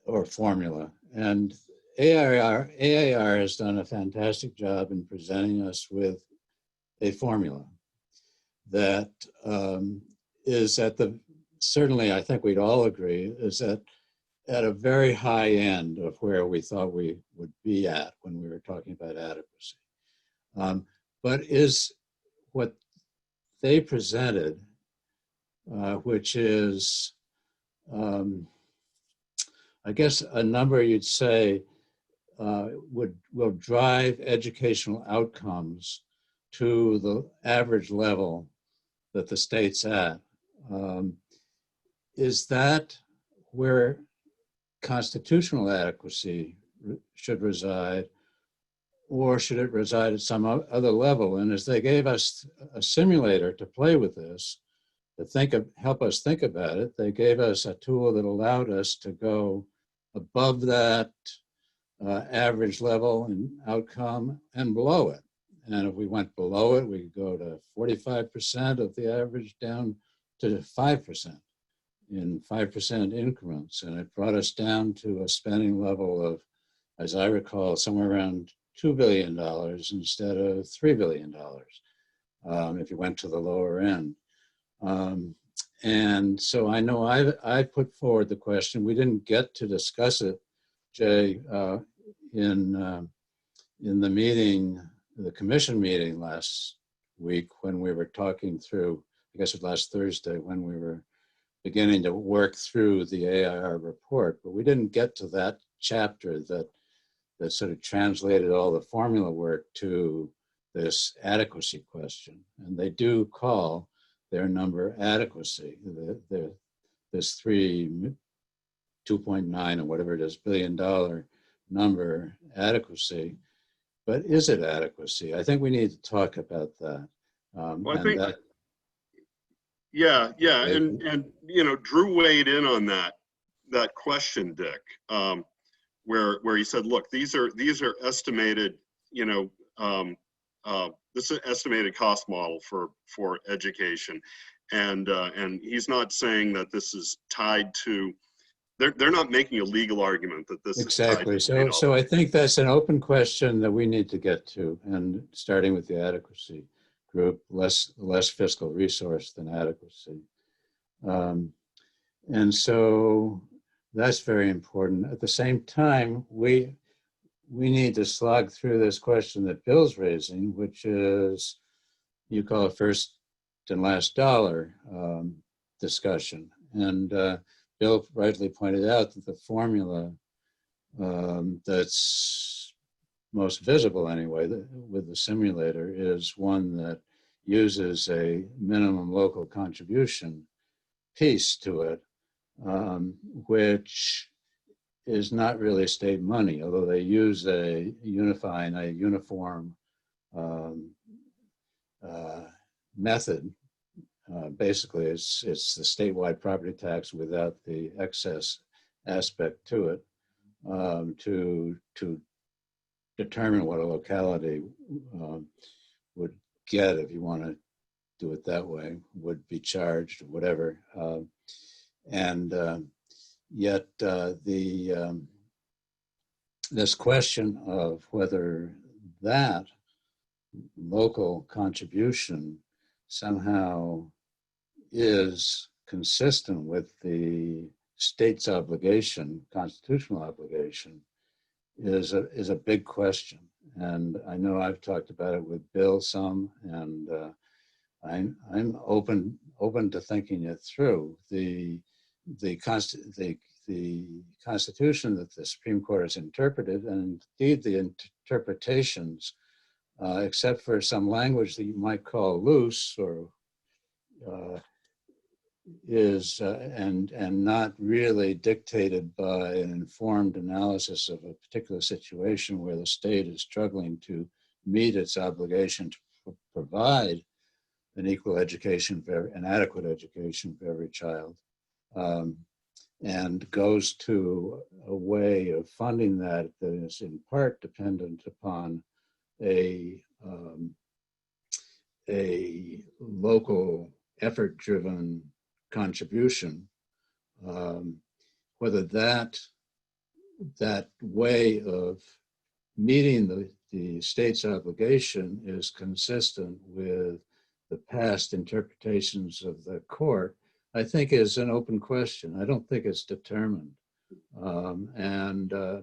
or formula? And AIR has done a fantastic job in presenting us with a formula that is at the certainly I think we'd all agree is that at a very high end of where we thought we would be at when we were talking about adequacy. But is what they presented, which is, I guess, a number you'd say will drive educational outcomes to the average level that the state's at. Is that where constitutional adequacy should reside, or should it reside at some other level? And as they gave us a simulator to play with this, to help us think about it, they gave us a tool that allowed us to go above that average level and outcome and below it. And if we went below it, we could go to 45% of the average down to 5% in 5% increments. And it brought us down to a spending level of, as I recall, somewhere around $2 billion instead of $3 billion if you went to the lower end. And so I know I put forward the question. We didn't get to discuss it, Jay, in the meeting, the commission meeting last week when we were talking through, I guess it was last Thursday, when we were beginning to work through the AIR report, but we didn't get to that chapter that sort of translated all the formula work to this adequacy question. And they do call their number adequacy, this 2.9 or whatever it is, $1 billion number adequacy. But is it adequacy? I think we need to talk about that. Well, I think, yeah, and you know, Drew weighed in on that question, Dick, where he said, look, these are estimated, you know, this is an estimated cost model for education, and he's not saying that this is tied to. They're not making a legal argument that this exactly. is tied to So I think that's an open question that we need to get to, and starting with the adequacy group, less fiscal resource than adequacy, and so that's very important. At the same time, we need to slog through this question that Bill's raising, which is, you call it first and last dollar discussion. And Bill rightly pointed out that the formula that's most visible anyway with the simulator is one that uses a minimum local contribution piece to it, which is not really state money, although they use a uniform method. Basically, it's the statewide property tax without the excess aspect to it, to determine what a locality would get, if you want to do it that way, would be charged, whatever. Yet this question of whether that local contribution somehow is consistent with the state's obligation, constitutional obligation, is a big question. And I know I've talked about it with Bill some, and I'm open to thinking it through. The Constitution that the Supreme Court has interpreted, and indeed the interpretations, except for some language that you might call loose or is and not really dictated by an informed analysis of a particular situation where the state is struggling to meet its obligation to provide an equal education, an adequate education for every child. And goes to a way of funding that is in part dependent upon a local effort-driven contribution, whether that way of meeting the state's obligation is consistent with the past interpretations of the court I think is an open question. I don't think it's determined.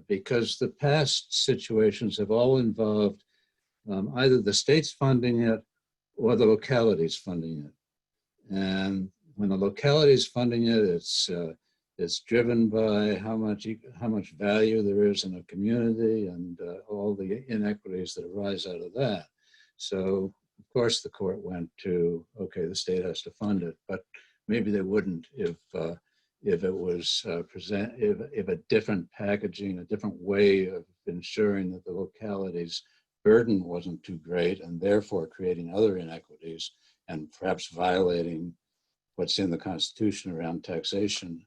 Because the past situations have all involved either the state's funding it or the locality's funding it. And when the locality is funding it, it's driven by how much value there is in a community and all the inequities that arise out of that. So of course the court went to, okay, the state has to fund it, but maybe they wouldn't if it was if a different packaging, a different way of ensuring that the locality's burden wasn't too great and therefore creating other inequities and perhaps violating what's in the Constitution around taxation.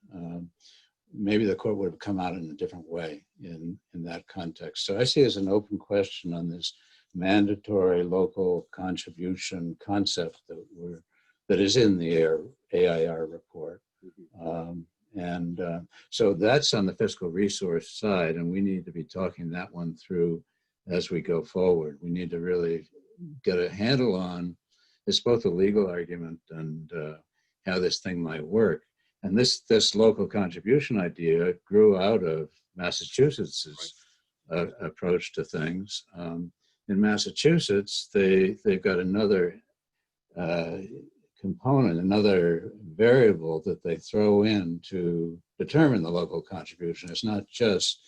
Maybe the court would have come out in a different way in that context. So I see it as an open question on this mandatory local contribution concept that is in the AIR report. So that's on the fiscal resource side, and we need to be talking that one through as we go forward. We need to really get a handle on, it's both a legal argument and how this thing might work. And this local contribution idea grew out of Massachusetts's approach to things. In Massachusetts, they've got another component, another variable that they throw in to determine the local contribution. It's not just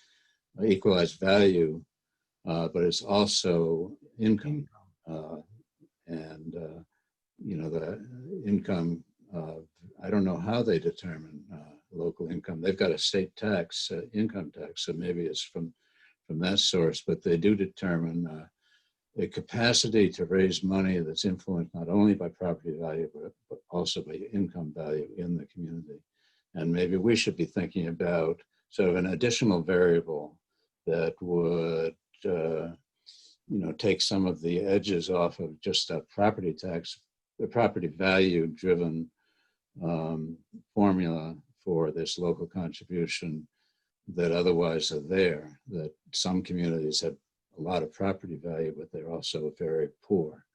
equalized value, but it's also income. The income, I don't know how they determine local income. They've got a state tax, income tax, so maybe it's from that source, but they do determine a capacity to raise money that's influenced not only by property value, but also by income value in the community. And maybe we should be thinking about sort of an additional variable that would, take some of the edges off of just a property tax, the property value driven formula for this local contribution that otherwise are there, that some communities have a lot of property value, but they're also very poor.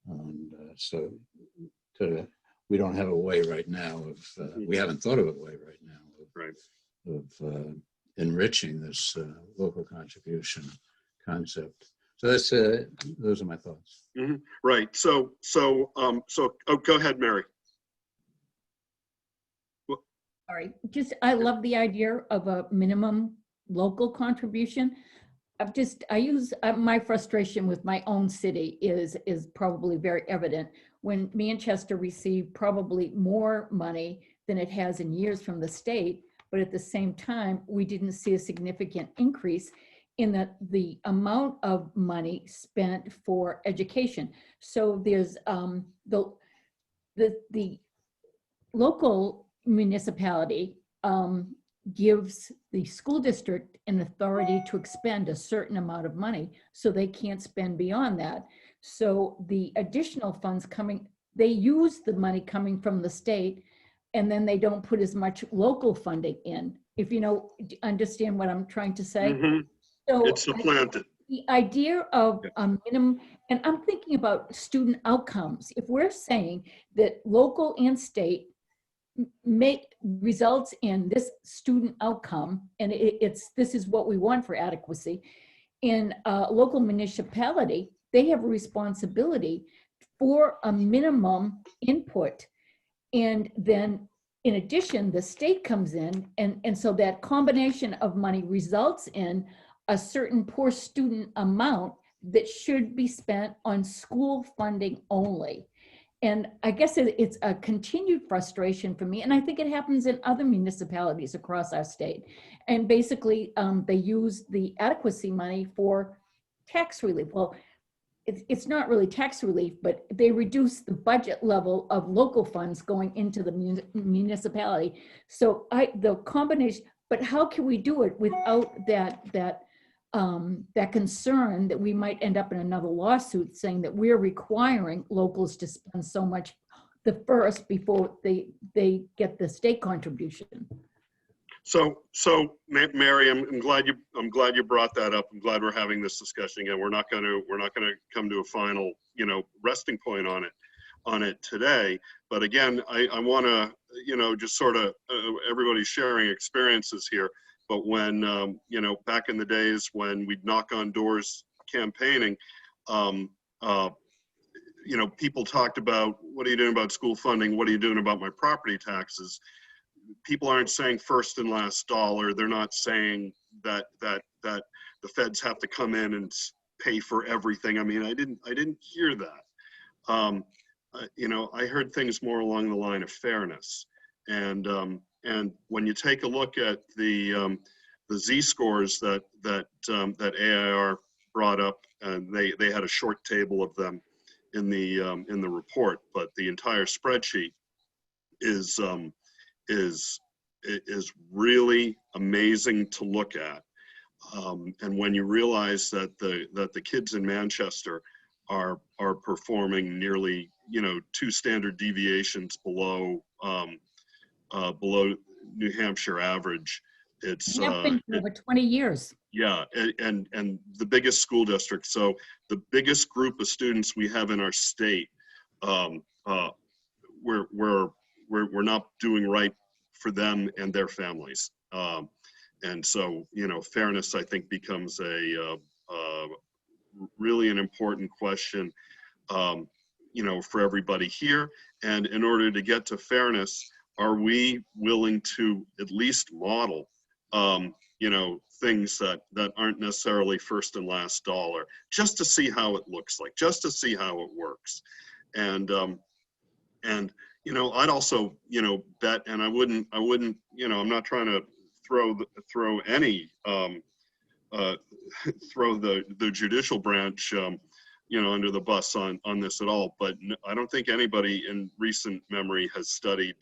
And we don't have a way right now of, we haven't thought of a way right now of enriching this local contribution concept. So that's those are my thoughts. Mm-hmm. Right. So go ahead, Mary. Sorry, I love the idea of a minimum local contribution. My frustration with my own city is probably very evident when Manchester received probably more money than it has in years from the state, but at the same time, we didn't see a significant increase in the amount of money spent for education. So there's the local municipality gives the school district an authority to expend a certain amount of money, so they can't spend beyond that. So the additional funds they use the money coming from the state, and then they don't put as much local funding in, if you understand what I'm trying to say. Mm-hmm. So it's supplanted. The idea of a minimum, and I'm thinking about student outcomes. If we're saying that local and state results in this student outcome, and this is what we want for adequacy, in a local municipality, they have a responsibility for a minimum input. And then in addition, the state comes in, and so that combination of money results in a certain per student amount that should be spent on school funding only. And I guess it's a continued frustration for me. And I think it happens in other municipalities across our state. And basically, they use the adequacy money for tax relief. Well, it's not really tax relief, but they reduce the budget level of local funds going into the municipality. So the combination, but how can we do it without that concern that we might end up in another lawsuit saying that we're requiring locals to spend so much the first before they get the state contribution. So Mary, I'm glad you brought that up. I'm glad we're having this discussion again. We're not going to come to a final resting point on it. on it today. But again, I want to, you know, just sort of everybody's sharing experiences here. But when, you know, back in the days when we'd knock on doors campaigning, you know, people talked about, what are you doing about school funding? What are you doing about my property taxes? People aren't saying first and last dollar. They're not saying that the feds have to come in and pay for everything. I mean, I didn't hear that. You know, I heard things more along the line of fairness. And when you take a look at the Z-scores that AIR brought up, and they had a short table of them in the report, but the entire spreadsheet is really amazing to look at. And when you realize that the kids in Manchester are performing nearly, you know, 2 standard deviations below New Hampshire average, it's Have been for over 20 years. yeah, and the biggest school district. So the biggest group of students we have in our state, we're not doing right for them and their families. And so, you know, fairness, I think, becomes a really an important question, you know, for everybody here. And in order to get to fairness, are we willing to at least model, you know, things that aren't necessarily first and last dollar, just to see how it looks like, just to see how it works. And you know, I'd also, you know, bet, and I wouldn't, you know, I'm not trying to throw any throw the judicial branch, you know, under the bus on this at all. But I don't think anybody in recent memory has studied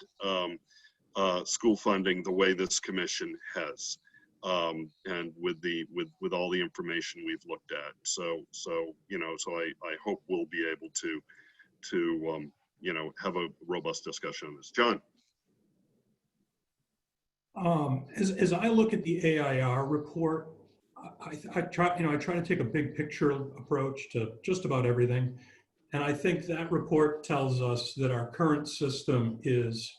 school funding the way this commission has, and with all the information we've looked at. So you know, so I hope we'll be able to you know, have a robust discussion on this. John. As I look at the AIR report, I try to take a big picture approach to just about everything. And I think that report tells us that our current system is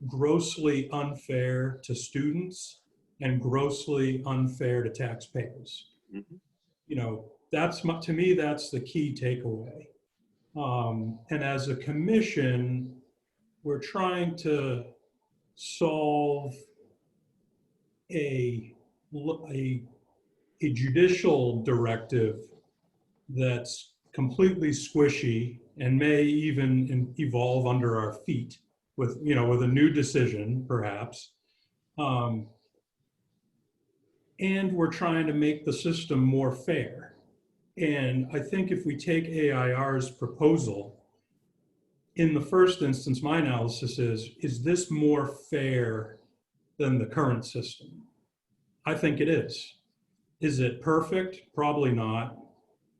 grossly unfair to students and grossly unfair to taxpayers. Mm-hmm. You know, to me, that's the key takeaway. And as a commission, we're trying to solve a judicial directive that's completely squishy and may even evolve under our feet with, you know, with a new decision perhaps. And we're trying to make the system more fair. And I think if we take AIR's proposal, in the first instance, my analysis is this more fair than the current system? I think it is. Is it perfect? Probably not.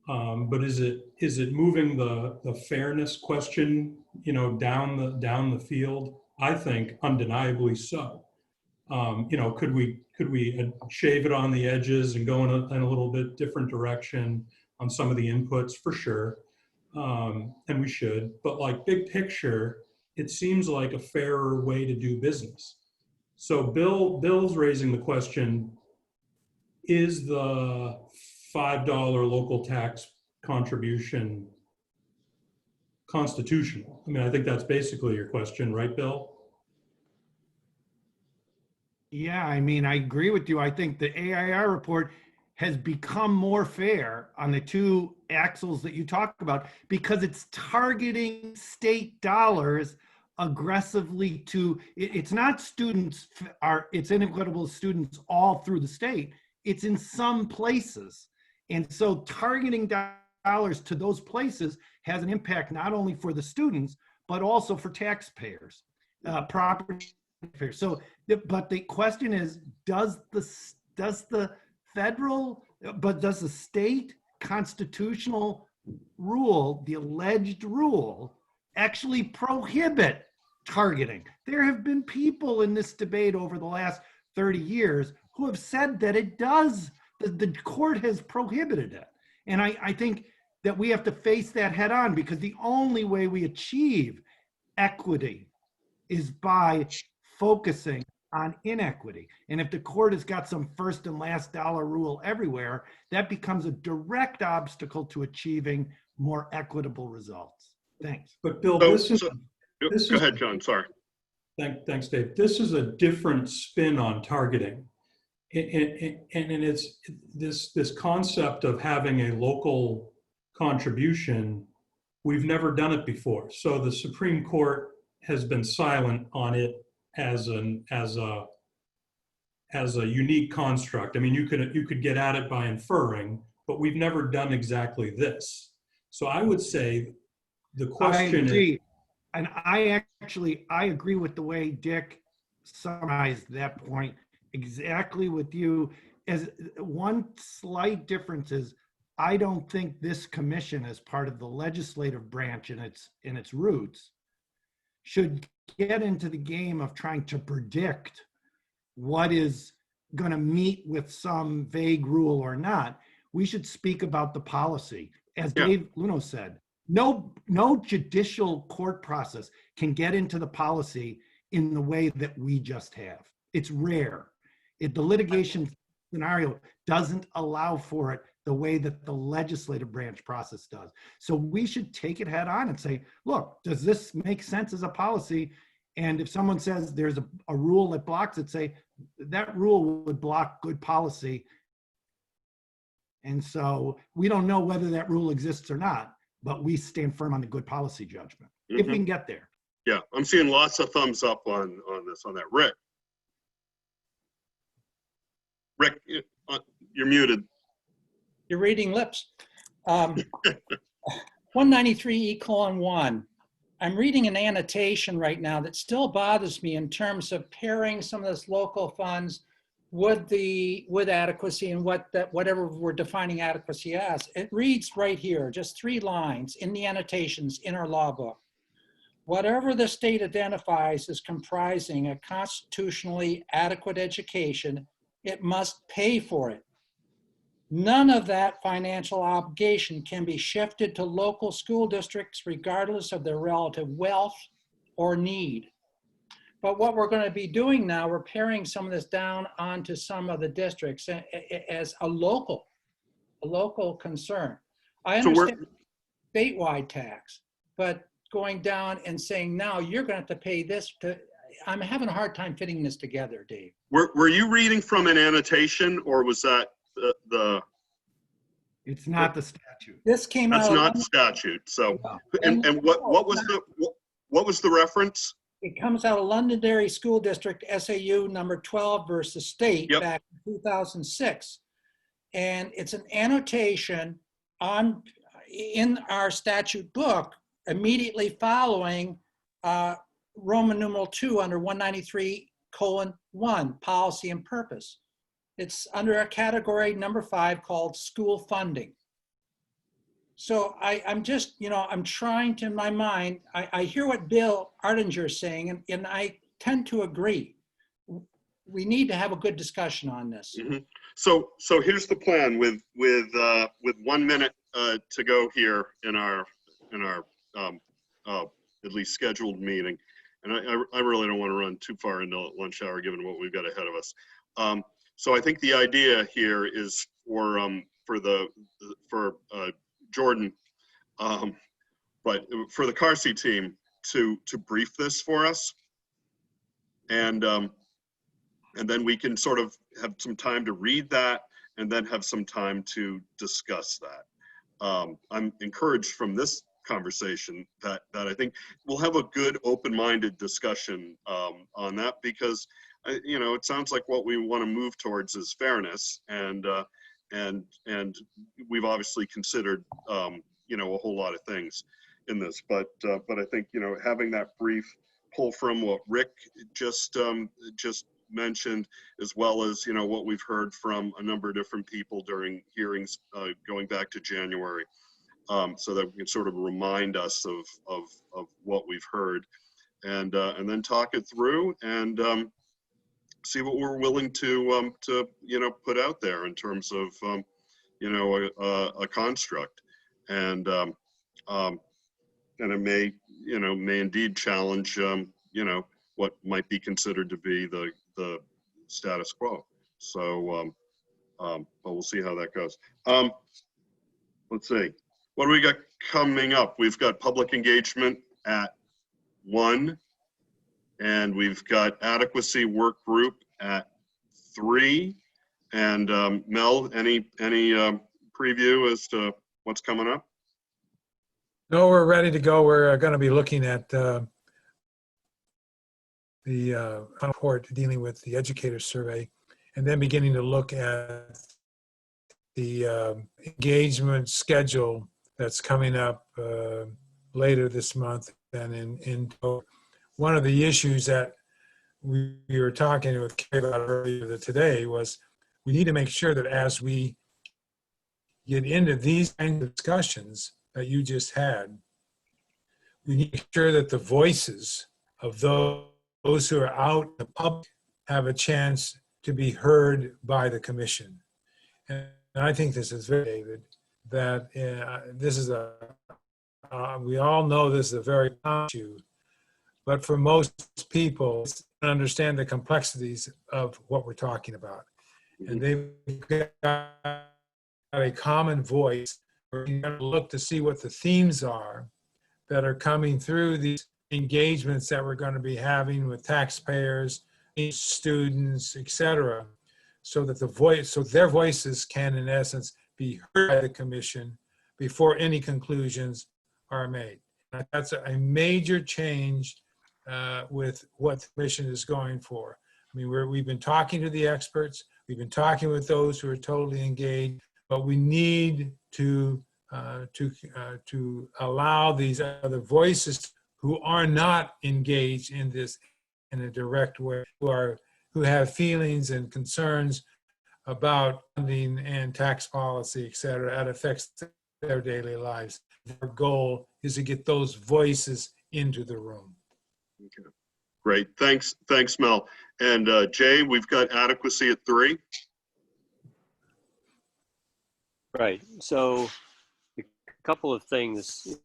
But is it moving the fairness question, you know, down the field? I think undeniably so. You know, could we shave it on the edges and go in a little bit different direction on some of the inputs? For sure. And we should, but like big picture, it seems like a fairer way to do business. So Bill's raising the question, is the $5 local tax contribution constitutional? I mean, I think that's basically your question, right, Bill? Yeah, I mean, I agree with you. I think the AIR report has become more fair on the 2 axles that you talk about because it's targeting state dollars aggressively to, it's not students, it's inequitable students all through the state. It's in some places. And so targeting dollars to those places has an impact not only for the students, but also for taxpayers, property taxpayers. So, but the question is, does the state constitutional rule, the alleged rule, actually prohibit targeting? There have been people in this debate over the last 30 years who have said that it does, the court has prohibited it. And I think that we have to face that head on, because the only way we achieve equity is by focusing on inequity. And if the court has got some first and last dollar rule everywhere, that becomes a direct obstacle to achieving more equitable results. Thanks. But Bill, So, this is, so this go is, ahead, John. Sorry. thanks, Dave. This is a different spin on targeting. And it's this concept of having a local contribution. We've never done it before. So the Supreme Court has been silent on it as a unique construct. I mean, you could get at it by inferring, but we've never done exactly this. So I would say the question is, and I agree with the way Dick summarized that point exactly with you. As one slight difference is, I don't think this commission, as part of the legislative branch in its roots, should get into the game of trying to predict what is going to meet with some vague rule or not. We should speak about the policy. As Dave Luneau said, no judicial court process can get into the policy in the way that we just have. It's rare. The litigation scenario doesn't allow for it the way that the legislative branch process does. So we should take it head on and say, look, does this make sense as a policy? And if someone says there's a rule that blocks it, say that rule would block good policy. And so we don't know whether that rule exists or not, but we stand firm on the good policy judgment, if we can get there. Yeah, I'm seeing lots of thumbs up on that. Rick, you're muted. You're reading lips. 193E:1. I'm reading an annotation right now that still bothers me in terms of pairing some of this local funds with adequacy and whatever we're defining adequacy as. It reads right here, just 3 lines in the annotations in our law book. Whatever the state identifies as comprising a constitutionally adequate education, it must pay for it. None of that financial obligation can be shifted to local school districts regardless of their relative wealth or need. But what we're going to be doing now, we're paring some of this down onto some of the districts as a local concern. I understand statewide tax, but going down and saying, now you're going to have to pay this I'm having a hard time fitting this together, Dave. Were you reading from an annotation, or was that the It's not the statute. This came That's out. not statute. So, and what was the reference? It comes out of Londonderry School District, SAU number 12 versus state back in 2006. And it's an annotation in our statute book immediately following Roman numeral 2 under 193:1, policy and purpose. It's under a category number 5 called school funding. So I'm just, I'm trying to, in my mind, I hear what Bill Ardinger is saying, and I tend to agree. We need to have a good discussion on this. Mm-hmm. So here's the plan with 1 minute to go here in our at least scheduled meeting. And I really don't want to run too far into lunch hour given what we've got ahead of us. So I think the idea here is for Jordan, but for the car seat team to brief this for us, and then we can sort of have some time to read that, and then have some time to discuss that. I'm encouraged from this conversation that I think we'll have a good open-minded discussion on that, because it sounds like what we want to move towards is fairness, and we've obviously considered a whole lot of things in this, but I think having that brief pull from what Rick just mentioned, as well as what we've heard from a number of different people during hearings going back to January, so that we can sort of remind us of what we've heard, and then talk it through and see what we're willing to put out there in terms of a construct. and it may, may indeed challenge, what might be considered to be the status quo. So, but we'll see how that goes. Let's see, what do we got coming up? We've got public engagement at 1, and we've got adequacy work group at 3. And Mel, any preview as to what's coming up? No, we're ready to go. We're going to be looking at the report dealing with the educator survey, and then beginning to look at the engagement schedule that's coming up later this month. And in one of the issues that we were talking with Kay about earlier today was we need to make sure that as we get into these kinds of discussions that you just had, we need to make sure that the voices of those who are out in the public have a chance to be heard by the commission. And I think this is very, David, that this is we all know this is a very common issue, but for most people, it's to understand the complexities of what we're talking about. And they've got a common voice. We're going to look to see what the themes are that are coming through these engagements that we're going to be having with taxpayers, students, etc., so that their voices can, in essence, be heard by the commission before any conclusions are made. That's a major change with what the commission is going for. I mean, we've been talking to the experts, we've been talking with those who are totally engaged, but we need to allow these other voices who are not engaged in this in a direct way, who have feelings and concerns about funding and tax policy, et cetera, that affects their daily lives. Our goal is to get those voices into the room. Okay. Great, thanks, Mel. And Jay, we've got adequacy at 3. Right, so a couple of things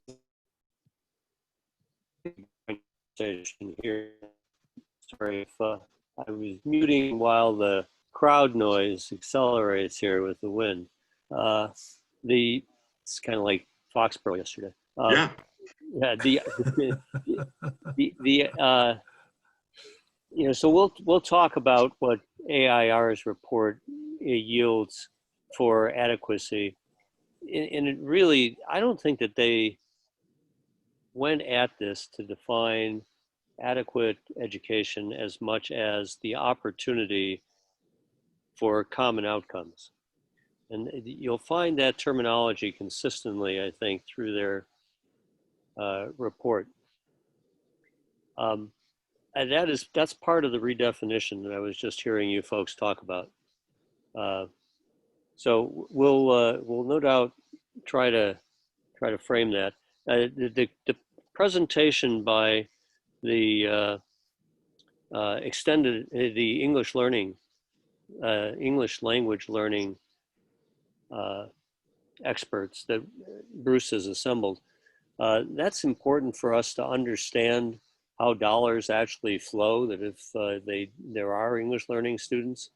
here. Sorry if I was muting while the crowd noise accelerates here with the wind. It's kind of like Foxborough yesterday. Yeah. So we'll talk about what AIR's report yields for adequacy, and it really, I don't think that they went at this to define adequate education as much as the opportunity for common outcomes. And you'll find that terminology consistently, I think, through their report. And that's part of the redefinition that I was just hearing you folks talk about. So we'll no doubt try to frame that. The presentation by the the English language learning experts that Bruce has assembled, that's important for us to understand how dollars actually flow, that if there are English learning students,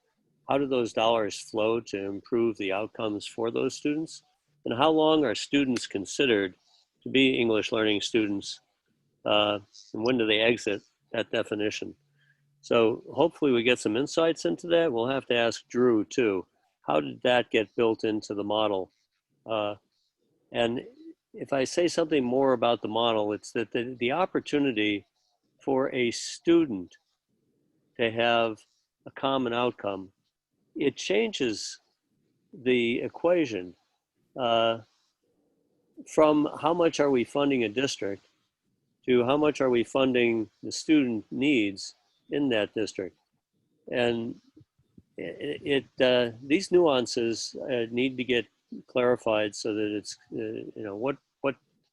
how do those dollars flow to improve the outcomes for those students? And how long are students considered to be English learning students? And when do they exit that definition? So hopefully we get some insights into that. We'll have to ask Drew too. How did that get built into the model? And if I say something more about the model, it's that the opportunity for a student to have a common outcome, it changes the equation from how much are we funding a district to how much are we funding the student needs in that district. And these nuances need to get clarified so that it's,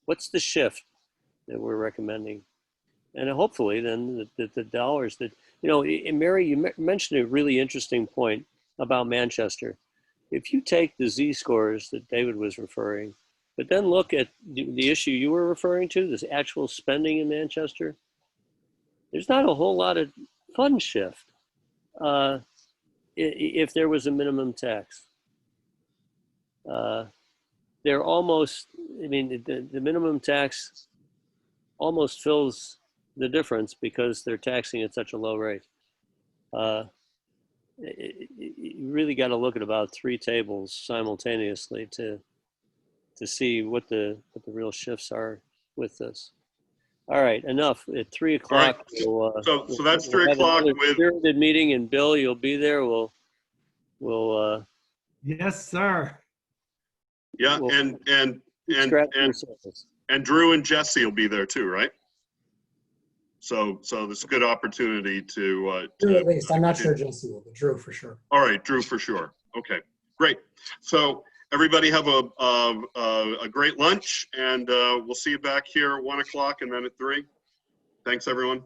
what's the shift that we're recommending? And hopefully then the dollars that, Mary, you mentioned a really interesting point about Manchester. If you take the Z-scores that David was referring, But then look at the issue you were referring to, this actual spending in Manchester. There's not a whole lot of fund shift if there was a minimum tax. They're almost, I mean, the minimum tax almost fills the difference because they're taxing at such a low rate. You really got to look at about 3 tables simultaneously to see what the real shifts are with this. All right, enough. At 3 o'clock, All right. So that's 3 have o'clock another with spirited meeting, and Bill, you'll be there. We'll Yes, sir. yeah, Well, and the surface. Drew and Jesse will be there too, right? So this is a good opportunity to Drew at least. I'm not sure Jesse will, but Drew for sure. All right, Drew for sure. Okay, great. So everybody have a great lunch, and we'll see you back here at 1 o'clock and then at 3. Thanks, everyone.